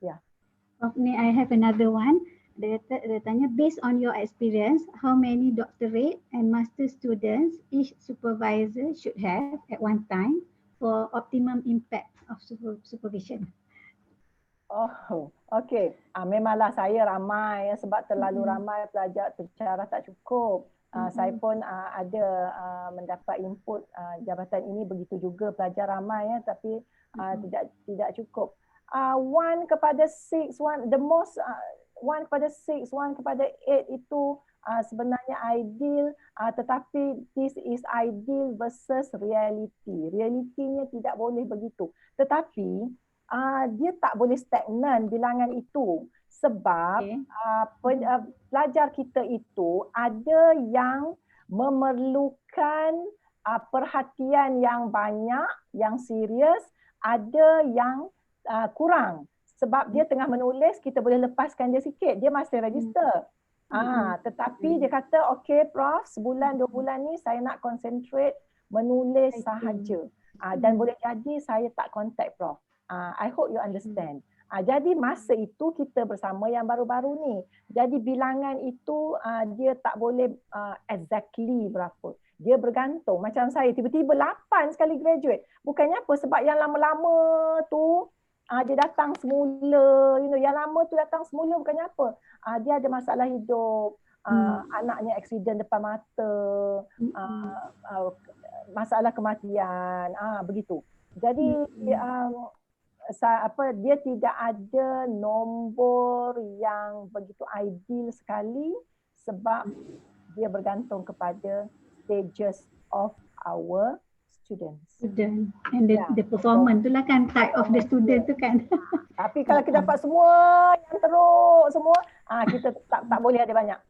Ya. Prof, ni I have another one. Dia tanya, based on your experience, how many doctorate and master students each supervisor should have at one time for optimum impact of supervision? Okey. Memanglah saya ramai sebab terlalu ramai pelajar secara tak cukup. Saya pun ada mendapat input jabatan ini, begitu juga pelajar ramai tapi tidak cukup. 1:6, the most 1:6, 1:8 itu sebenarnya ideal, tetapi this is ideal versus reality. Realitinya tidak boleh begitu. Tetapi dia tak boleh stagnan bilangan itu, sebab pelajar kita itu ada yang memerlukan perhatian yang banyak, yang serius, ada yang kurang. Sebab dia tengah menulis, kita boleh lepaskan dia sikit, dia masih register. Tetapi dia kata, okay Prof, sebulan 2 bulan ni saya nak concentrate menulis sahaja. Dan boleh jadi saya tak contact Prof. I hope you understand. Jadi masa itu kita bersama yang baru-baru ni. Jadi bilangan itu dia tak boleh exactly berapa. Dia bergantung. Macam saya tiba-tiba 8 sekali graduate. Bukannya apa, sebab yang lama-lama tu Dia datang semula, yang lama tu datang semula bukannya apa. Dia ada masalah hidup, anaknya aksiden depan mata, masalah kematian, begitu. Jadi dia tidak ada nombor yang begitu ideal sekali sebab dia bergantung kepada stages of our students. Student and the performance tu lah kan, type of the student tu kan. Tapi kalau kita dapat semua yang teruk semua, kita tak boleh ada banyak.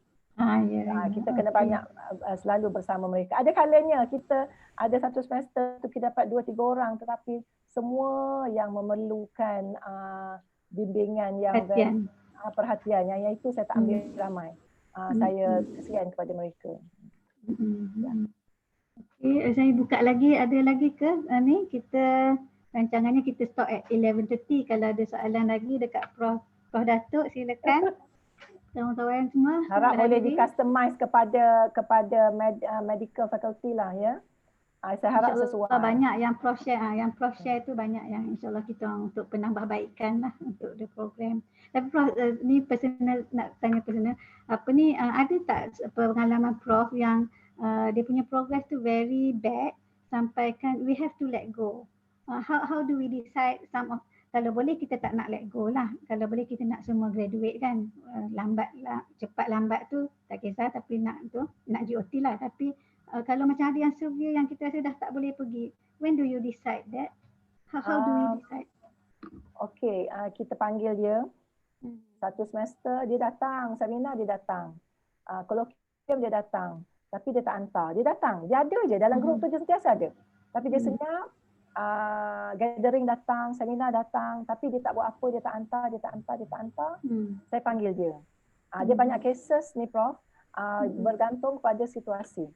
Kita kena banyak selalu bersama mereka. Ada kalanya kita ada satu semester tu kita dapat 2-3 orang, tetapi semua yang memerlukan bimbingan yang perhatian yang itu saya tak ambil ramai. Saya kesian kepada mereka. Okay, saya buka lagi, ada lagi ke ni? Kita rancangannya kita stop at 11:30. Kalau ada soalan lagi dekat Prof Datuk, silakan. Kawan-kawan semua. Harap boleh di-customize kepada medical faculty lah ya. Saya harap sesuai. Banyak yang Prof share tu banyak yang insyaAllah kita untuk penambahbaikan lah untuk the program. Tapi Prof, ni personal, nak tanya personal. Ada tak pengalaman Prof yang dia punya progress tu very bad sampai kan we have to let go. How do we decide kalau boleh kita tak nak let go lah. Kalau boleh kita nak semua graduate kan. Lambat lah, cepat lambat tu tak kisah, tapi nak GOT lah. Tapi kalau macam ada yang severe yang kita rasa dah tak boleh pergi, when do you decide that? How do we decide? Okay, kita panggil dia. Satu semester dia datang, seminar dia datang. Kolokvium dia datang. Tapi dia tak hantar. Dia datang. Dia ada je dalam grup tu, dia sentiasa ada. Tapi dia senyap, gathering datang, seminar datang, tapi dia tak buat apa, dia tak hantar. Saya panggil dia. Dia banyak cases ni Prof, bergantung pada situasi.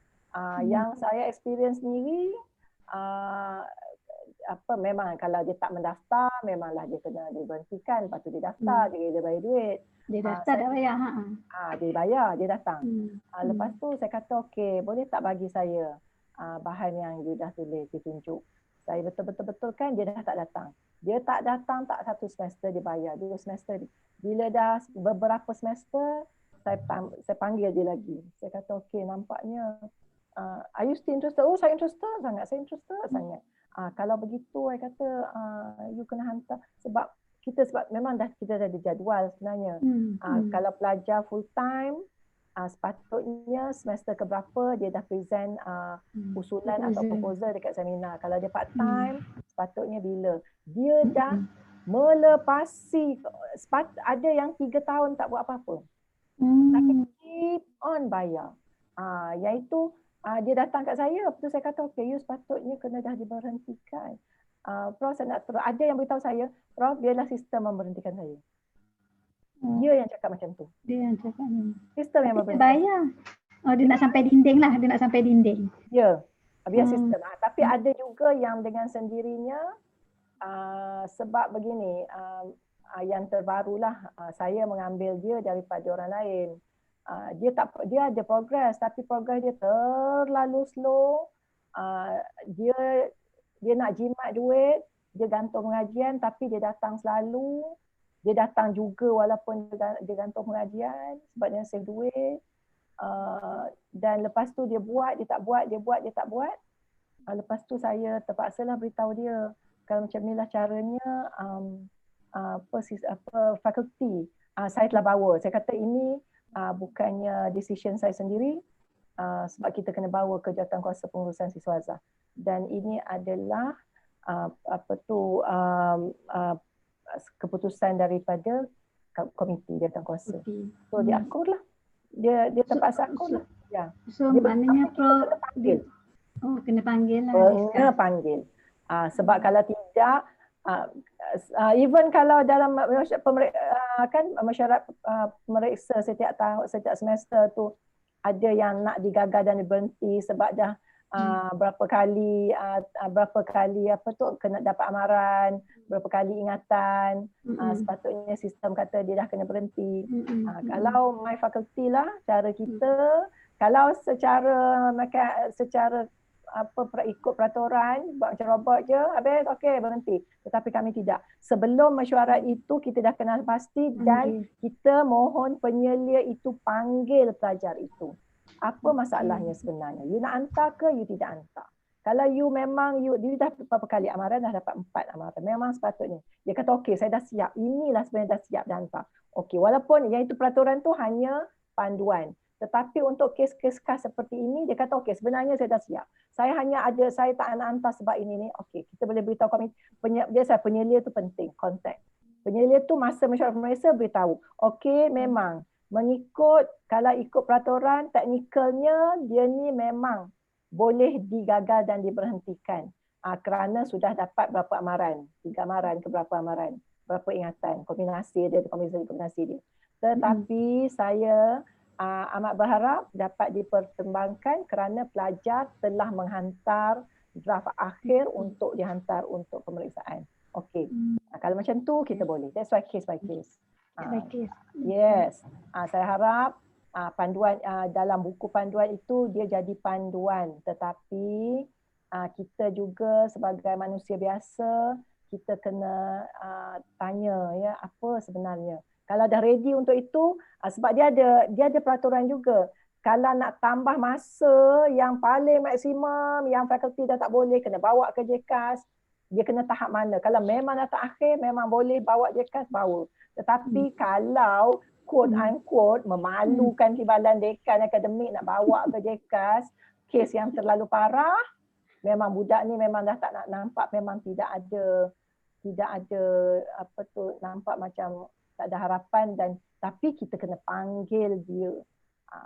Yang saya experience sendiri, memang kalau dia tak mendaftar, memanglah dia kena diberhentikan, lepas tu dia daftar, dia bayar duit. Dia daftar dah bayar. Dia bayar, dia datang. Lepas tu saya kata okey, boleh tak bagi saya bahan yang you dah tulis, ditunjuk. Saya betul-betul kan dia dah tak datang. Dia tak datang tak satu semester dia bayar, 2 semester. Bila dah beberapa semester, saya panggil dia lagi. Saya kata okey, nampaknya are you still interested? Oh, saya interested sangat. Sangat. Kalau begitu saya kata you kena hantar sebab memang kita dah ada jadual sebenarnya. Kalau pelajar full time sepatutnya semester keberapa dia dah present usulan atau proposal dekat seminar. Kalau dia part time sepatutnya bila dia dah melepasi, ada yang 3 tahun tak buat apa-apa. Tapi keep on bayar. Iaitu dia datang kat saya, lepas tu saya kata okay, you sepatutnya kena dah diberhentikan. Prof, saya nak terus. Ada yang beritahu saya, Prof, biarlah sistem memberhentikan saya. Dia yang cakap macam tu. Dia yang cakap ni. Sistem yang memberhentikan. Bayar. Dia nak sampai dinding lah. Ya, biar sistem. Tapi ada juga yang dengan sendirinya, sebab begini, yang terbarulah, saya mengambil dia daripada orang lain. Dia ada progress, tapi progress dia terlalu slow. Dia nak jimat duit, dia gantung pengajian tapi dia datang selalu. Dia datang juga walaupun dia gantung pengajian sebab dia save duit. Dan lepas tu dia buat, dia tak buat, dia buat, dia tak buat. Lepas tu saya terpaksalah beritahu dia, kalau macam inilah caranya fakulti saya telah bawa. Saya kata ini bukannya decision saya sendiri, sebab kita kena bawa ke Jawatankuasa Pengurusan Siswazah. Dan ini adalah keputusan daripada komiti Jawatankuasa. So dia akurlah. Dia terpaksa akurlah. Ya. So maknanya Prof kena panggil lah. Kena panggil. Sebab kalau tidak, even kalau dalam mesyuarat pemeriksa setiap tahun, setiap semester tu ada yang nak digagal dan diberhenti sebab dah berapa kali kena dapat amaran, berapa kali ingatan, sepatutnya sistem kata dia dah kena berhenti. Kalau my faculty lah, cara kita, kalau secara ikut peraturan, buat macam robot je, habis okey berhenti. Tetapi kami tidak. Sebelum mesyuarat itu kita dah kenal pasti dan kita mohon penyelia itu panggil pelajar itu. Apa masalahnya sebenarnya? You nak hantar ke you tidak hantar? Kalau you memang you dah berapa kali amaran, dah dapat 4 amaran. Memang sepatutnya. Dia kata okey saya dah siap. Inilah sebenarnya dah siap dah hantar. Okey, walaupun yang itu peraturan tu hanya panduan. Tetapi untuk kes-kes khas seperti ini, dia kata okey sebenarnya saya dah siap. Saya tak nak hantar sebab ini ni. Okey, kita boleh beritahu komite. Biasa penyelia tu penting, kontak. Penyelia tu masa mesyuarat pemeriksa beritahu. Okey, memang kalau ikut peraturan teknikalnya dia ni memang boleh digagal dan diberhentikan. Kerana sudah dapat berapa amaran, 3 amaran ke berapa amaran, berapa ingatan, kombinasi dia. Tetapi saya amat berharap dapat dipertimbangkan kerana pelajar telah menghantar draft akhir untuk dihantar untuk pemeriksaan. Okey. Kalau macam tu kita boleh. That's why case by case. Yes. Saya harap panduan dalam buku panduan itu dia jadi panduan, tetapi kita juga sebagai manusia biasa kita kena tanya ya apa sebenarnya. Kalau dah ready untuk itu, sebab dia ada peraturan juga. Kalau nak tambah masa yang paling maksimum, yang fakulti dah tak boleh, kena bawa ke JKAS, dia kena tahap mana. Kalau memang dah tak akhir, memang boleh bawa JKAS, bawa. Tetapi kalau quote unquote memalukan timbalan dekan akademik nak bawa ke JKAS, kes yang terlalu parah, memang budak ni memang dah tak nak nampak, memang tidak ada nampak macam tak ada harapan tapi kita kena panggil dia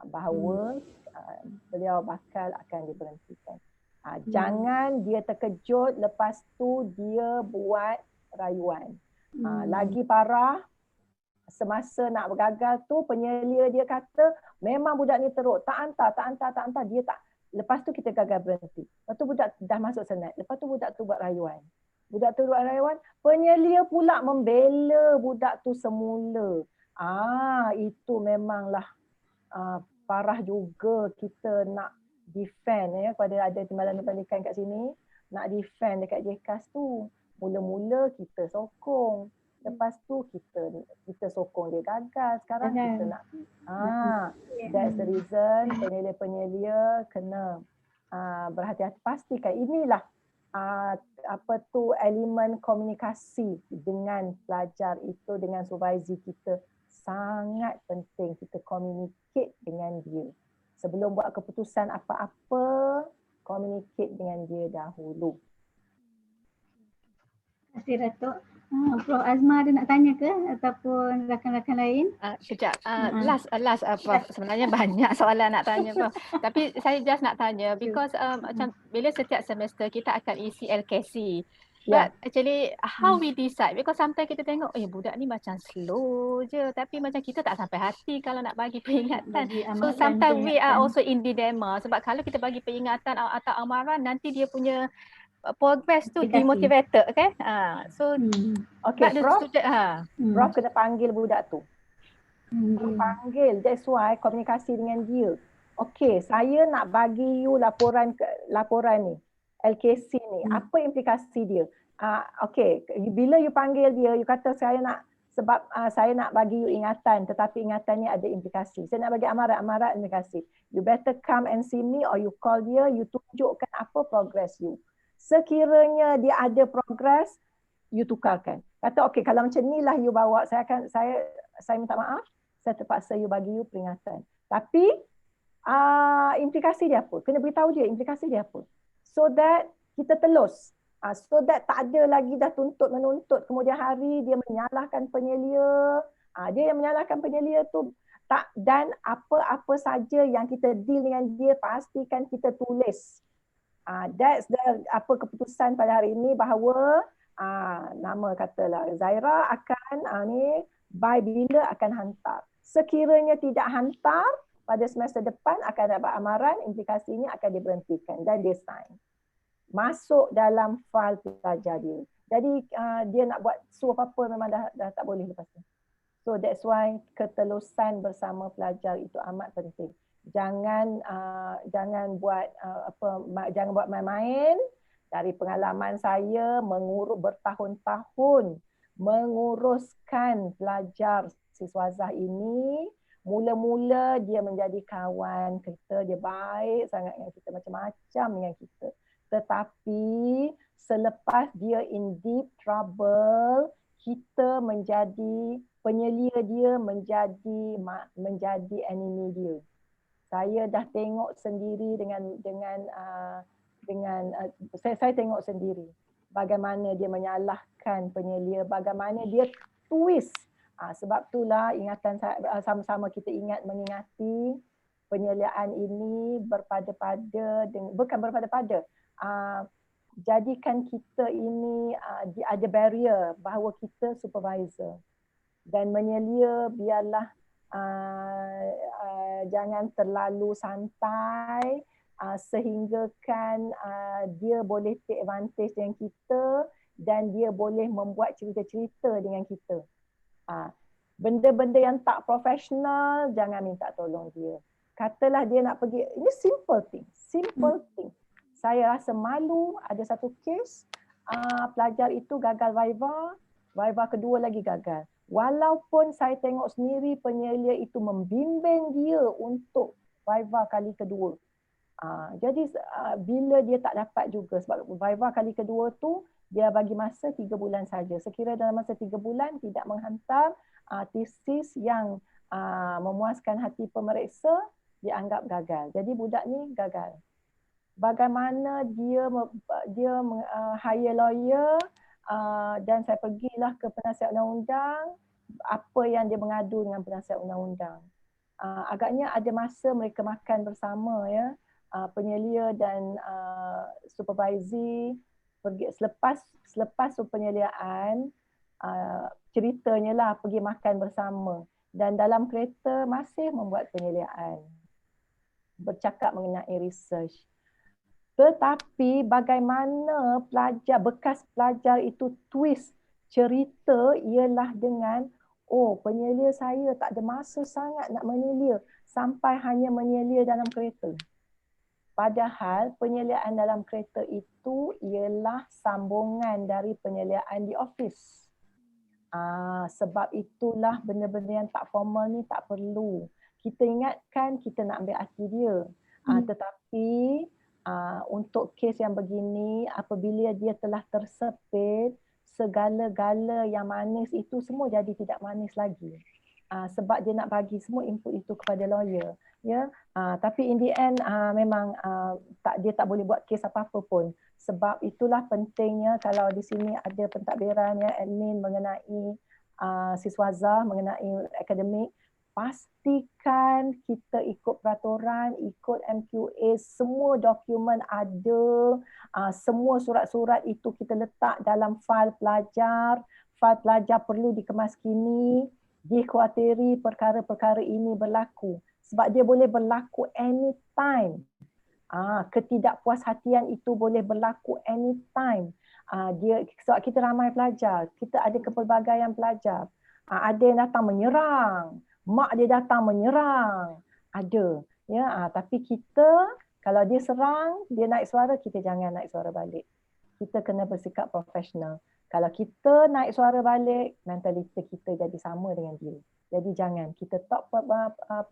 bahawa beliau bakal akan diberhentikan. Jangan dia terkejut lepas tu dia buat rayuan. Lagi parah, semasa nak bergagal tu penyelia dia kata memang budak ni teruk, tak hantar, dia tak. Lepas tu kita gagal berhenti. Lepas tu budak dah masuk senat. Lepas tu budak tu buat rayuan. Penyelia pula membela budak tu semula. Itu memanglah parah juga kita nak defend ya kepada ada timbalan pendidikan kat sini, nak defend dekat JKAS tu. Mula-mula kita sokong. Lepas tu kita sokong dia gagal. Sekarang kita nak that's the reason penyelia kena berhati-hati, pastikan inilah elemen komunikasi dengan pelajar itu, dengan supervisor kita sangat penting. Kita communicate dengan dia sebelum buat keputusan apa-apa, communicate dengan dia dahulu. Terima kasih Datuk. Prof Azma ada nak tanya ke ataupun rakan-rakan lain? Sekejap. Last Prof. Sebenarnya banyak soalan nak tanya Prof. Tapi saya just nak tanya because macam bila setiap semester kita akan isi LKC. But actually how we decide, because sometimes kita tengok budak ni macam slow je tapi macam kita tak sampai hati kalau nak bagi peringatan. So sometimes we are also in dilemma sebab kalau kita bagi peringatan atau amaran nanti dia punya progress tu demotivated kan. Okay, Prof kena panggil budak tu. Panggil, that's why komunikasi dengan dia. Okay, saya nak bagi you laporan ni, LKC ni, apa implikasi dia? Okay, bila you panggil dia, you kata saya nak bagi you ingatan, tetapi ingatan ni ada implikasi. Saya nak bagi amaran implikasi. You better come and see me or you call dia, you tunjukkan apa progress you. Sekiranya dia ada progress, you tukarkan. Kata okey kalau macam ni lah you bawa, saya minta maaf, saya terpaksa you bagi you peringatan. Tapi implikasi dia apa? Kena beritahu dia implikasi dia apa. So that kita telus. So that tak ada lagi dah menuntut kemudian hari dia menyalahkan penyelia. Dia yang menyalahkan penyelia tu dan apa-apa saja yang kita deal dengan dia pastikan kita tulis. That's the keputusan pada hari ini bahawa nama katalah Zaira akan by bila akan hantar. Sekiranya tidak hantar pada semester depan akan dapat amaran, implikasinya akan diberhentikan dan dia sign. Masuk dalam file pelajar dia. Jadi dia nak buat apa-apa memang dah tak boleh lepas tu. So that's why ketelusan bersama pelajar itu amat penting. jangan buat jangan buat main-main. Dari pengalaman saya bertahun-tahun menguruskan pelajar siswazah ini, mula-mula dia menjadi kawan kita, dia baik sangat dengan kita, macam-macam dengan kita. Tetapi selepas dia in deep trouble, kita menjadi penyelia dia, menjadi enemy dia. Saya dah tengok sendiri saya tengok sendiri bagaimana dia menyalahkan penyelia, bagaimana dia twist. Sebab itulah ingatan saya, sama-sama kita mengingati penyeliaan ini bukan berpada-pada. Jadikan kita ini ada barrier bahawa kita supervisor, dan menyelia biarlah jangan terlalu santai sehinggakan dia boleh take advantage dengan kita dan dia boleh membuat cerita-cerita dengan kita. Benda-benda yang tak profesional jangan minta tolong dia. Katalah dia nak pergi, ini simple thing. Saya rasa malu, ada satu kes pelajar itu gagal viva kedua lagi gagal. Walaupun saya tengok sendiri penyelia itu membimbing dia untuk viva kali kedua. Jadi bila dia tak dapat juga, sebab viva kali kedua tu dia bagi masa 3 bulan saja. Sekiranya dalam masa 3 bulan tidak menghantar tesis yang memuaskan hati pemeriksa, dianggap gagal. Jadi budak ni gagal. Bagaimana dia hire lawyer, dan saya pergilah ke penasihat undang-undang, apa yang dia mengadu dengan penasihat undang-undang. Agaknya ada masa mereka makan bersama, ya, penyelia dan supervisor pergi selepas penyeliaan, ceritanya lah pergi makan bersama dan dalam kereta masih membuat penyeliaan, bercakap mengenai research. Tetapi bagaimana bekas pelajar itu twist cerita ialah dengan, penyelia saya tak ada masa sangat nak menyelia, sampai hanya menyelia dalam kereta. Padahal penyeliaan dalam kereta itu ialah sambungan dari penyeliaan di office. Sebab itulah benda-benda yang tak formal ni tak perlu. Kita ingatkan kita nak ambil hati dia. Tetapi untuk kes yang begini, apabila dia telah tersepit, segala-gala yang manis itu semua jadi tidak manis lagi. Sebab dia nak bagi semua input itu kepada lawyer. Ya, tapi in the end memang dia tak boleh buat kes apa-apa pun. Sebab itulah pentingnya kalau di sini ada pentadbiran, ya, admin mengenai siswazah, mengenai akademik, pastikan kita ikut peraturan, ikut MQA, semua dokumen ada, semua surat-surat itu kita letak dalam fail pelajar. Fail pelajar perlu dikemaskini, dikhawatiri perkara-perkara ini berlaku. Sebab dia boleh berlaku anytime. Ketidakpuashatian itu boleh berlaku anytime. Sebab kita ramai pelajar, kita ada kepelbagaian pelajar. Ada yang datang menyerang, mak dia datang menyerang, ada. Ya, tapi kita kalau dia serang, dia naik suara, kita jangan naik suara balik. Kita kena bersikap profesional. Kalau kita naik suara balik, mentaliti kita jadi sama dengan dia. Jadi jangan, kita talk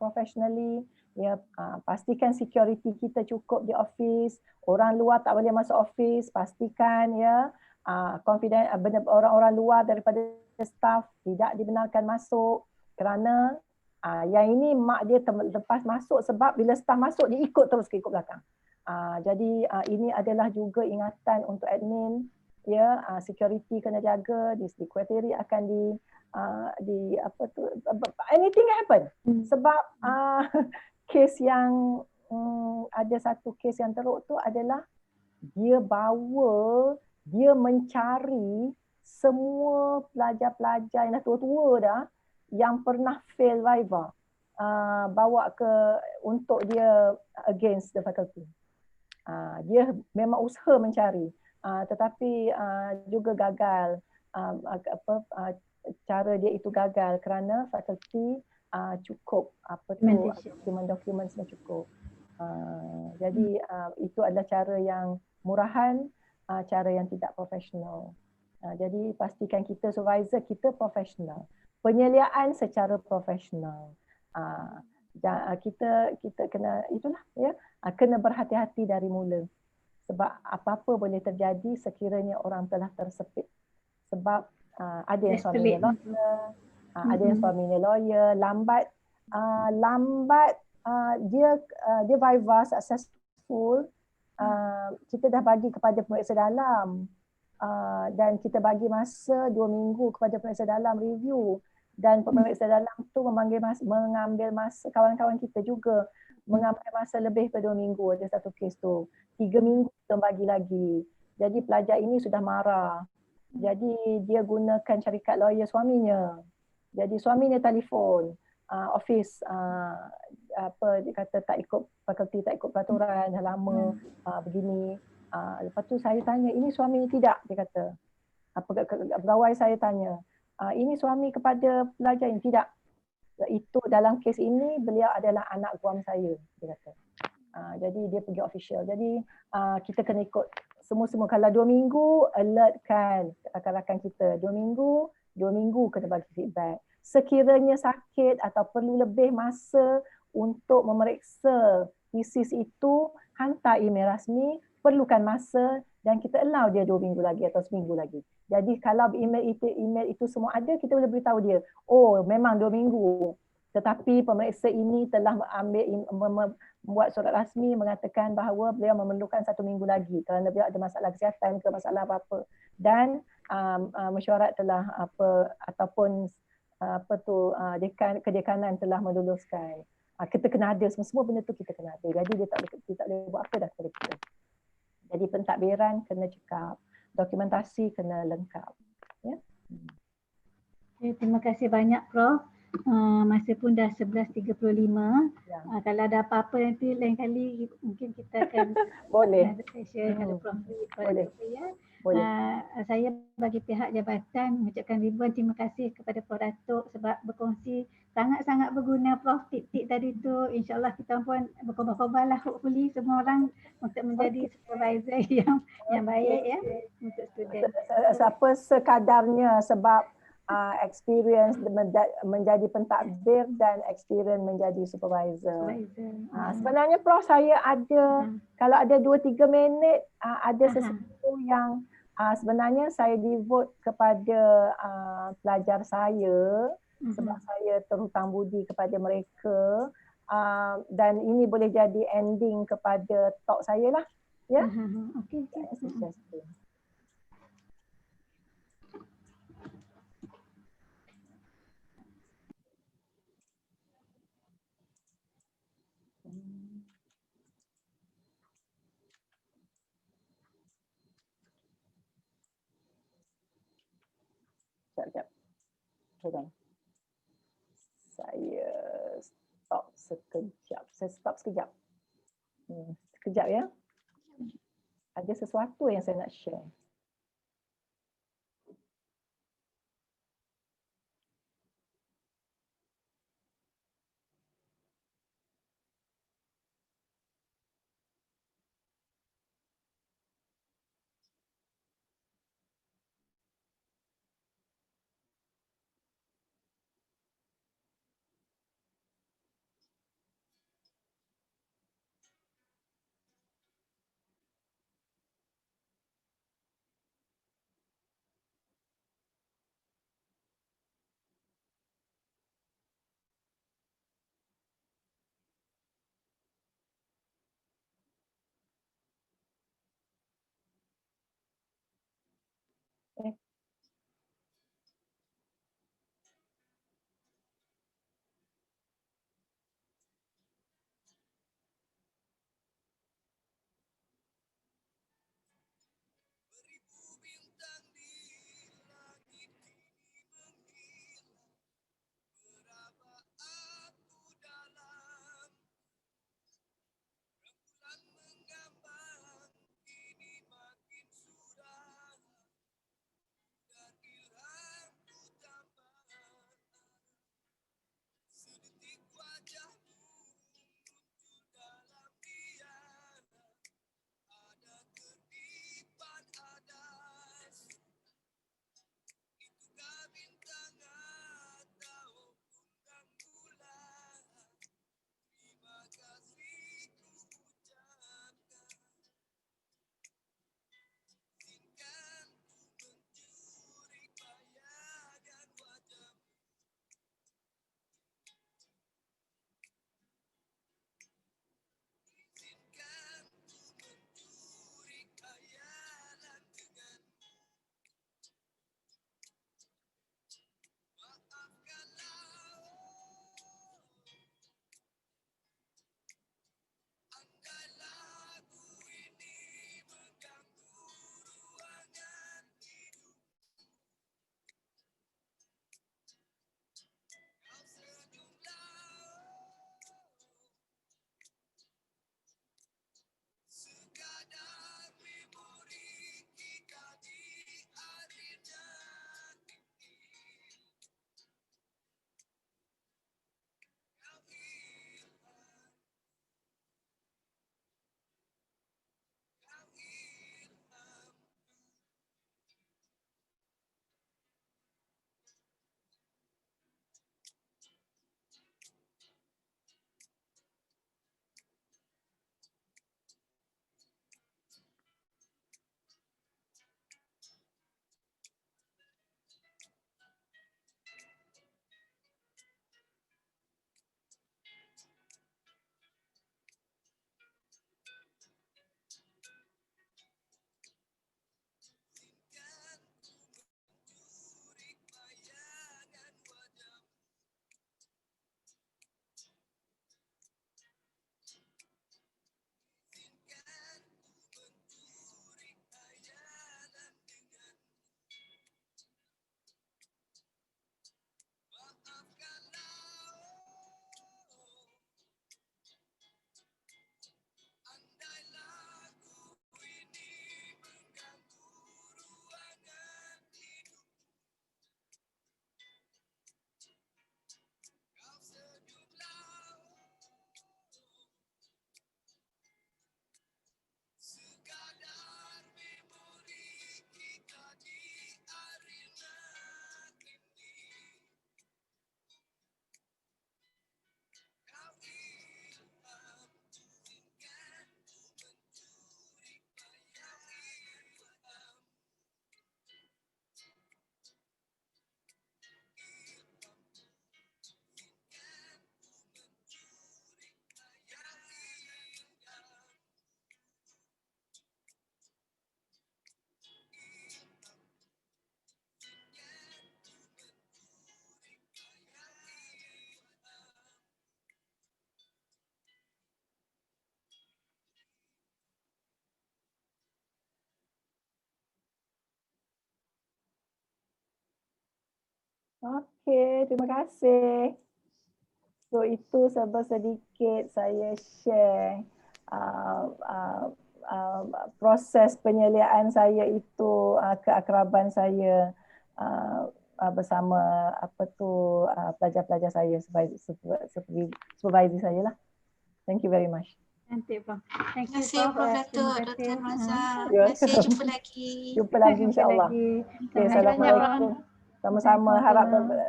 professionally, ya, pastikan security kita cukup di office, orang luar tak boleh masuk office, pastikan, ya, confident, orang-orang luar daripada staff tidak dibenarkan masuk, kerana yang ini mak dia lepas masuk, sebab bila staff masuk dia ikut terus ke ikut belakang. Jadi ini adalah juga ingatan untuk admin, ya, security kena jaga, dikuatiri akan anything happen. Sebab kes yang ada satu kes yang teruk tu adalah dia mencari semua pelajar-pelajar yang dah tua-tua dah yang pernah fail viva, bawa ke untuk dia against the faculty. Dia memang usaha mencari, tetapi juga gagal. Cara dia itu gagal kerana fakulti cukup, apa tu, Documentation. dokumen semua cukup. Jadi itu adalah cara yang murahan, cara yang tidak profesional. Jadi pastikan kita supervisor kita profesional, penyeliaan secara profesional. Kita kena itulah ya, kena berhati-hati dari mula, sebab apa-apa boleh terjadi sekiranya orang telah tersepit. Sebab ada yang suaminya lawyer, ada yang suaminya lawyer, lambat dia viva successful, kita dah bagi kepada pemeriksa dalam, dan kita bagi masa 2 minggu kepada pemeriksa dalam review, dan pemeriksa dalam tu mengambil masa, kawan-kawan kita juga mengambil masa lebih pada 2 minggu ada satu kes tu. 3 minggu kita bagi lagi. Jadi pelajar ini sudah marah. Jadi dia gunakan syarikat lawyer suaminya. Jadi suaminya telefon office, dia kata tak ikut fakulti, tak ikut peraturan, dah lama begini. Lepas tu saya tanya, ini suami tidak? Dia kata. Pegawai saya tanya, ini suami kepada pelajar ini? Tidak. Itu dalam kes ini beliau adalah anak guam saya, dia kata. Jadi dia pergi official. Jadi kita kena ikut semua-semua. Kalau 2 minggu, alertkan rakan-rakan kita. 2 minggu kena bagi feedback. Sekiranya sakit atau perlu lebih masa untuk memeriksa thesis itu, hantar email rasmi, perlukan masa, dan kita allow dia 2 minggu lagi atau seminggu lagi. Jadi kalau email itu semua ada, kita boleh beritahu dia, oh memang 2 minggu. Tetapi pemeriksa ini telah membuat surat rasmi mengatakan bahawa beliau memerlukan 1 minggu lagi kerana beliau ada masalah kesihatan ke masalah apa-apa. Dan mesyuarat telah kedekanan telah meluluskan. Kita kena ada semua benda tu, kita kena ada. Jadi dia tak boleh buat apa dah kepada kita. Jadi pentadbiran kena cekap, dokumentasi kena lengkap. Ya. Terima kasih banyak Prof. Masa pun dah 11.35. Ya. Kalau ada apa-apa nanti lain kali mungkin kita akan boleh share dengan Prof. Boleh. Boleh. Saya bagi pihak jabatan mengucapkan ribuan terima kasih kepada Prof Datuk sebab berkongsi sangat-sangat berguna Prof. Tip-tip tadi tu. InsyaAllah kita pun berkorban-korban lah, hopefully semua orang untuk menjadi supervisor yang baik ya untuk student. Siapa sekadarnya, sebab experience menjadi pentadbir dan experience menjadi supervisor. Sebenarnya Prof, saya ada kalau ada 2-3 minit ada sesuatu yang sebenarnya saya devote kepada pelajar saya sebab saya terhutang budi kepada mereka, dan ini boleh jadi ending kepada talk saya lah. Ya. Okey. Sekejap. Saya stop sekejap. Sekejap ya. Ada sesuatu yang saya nak share. Okey, terima kasih. So itu sedikit saya share proses penyeliaan saya itu, keakraban saya bersama pelajar-pelajar saya, supervisor saya lah. Thank you very much. Cantik, Prof. Thank Terima you, kasih Prof. Prof Dato' Terima Dr. kasih. NORAZAH. Ya. Terima kasih, jumpa lagi. Jumpa lagi Jumpa insya-Allah. lagi. Okay, Assalamualaikum. Sama-sama,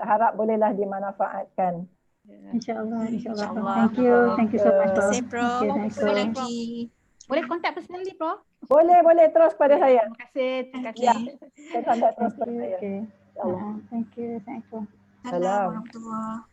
harap bolehlah dimanfaatkan. InsyaAllah, insyaAllah. InsyaAllah. Thank you so much, Terima Prof. kasih Prof. Okay, Jumpa Assalamualaikum. lagi. Boleh kontak personally, Prof? Boleh terus pada saya. Terima kasih. Terima kasih. Ya, saya contact terus Thank pada you. saya. Okay. InsyaAllah. Thank you. Assalamualaikum. Assalamualaikum warahmatullahi wabarakatuh.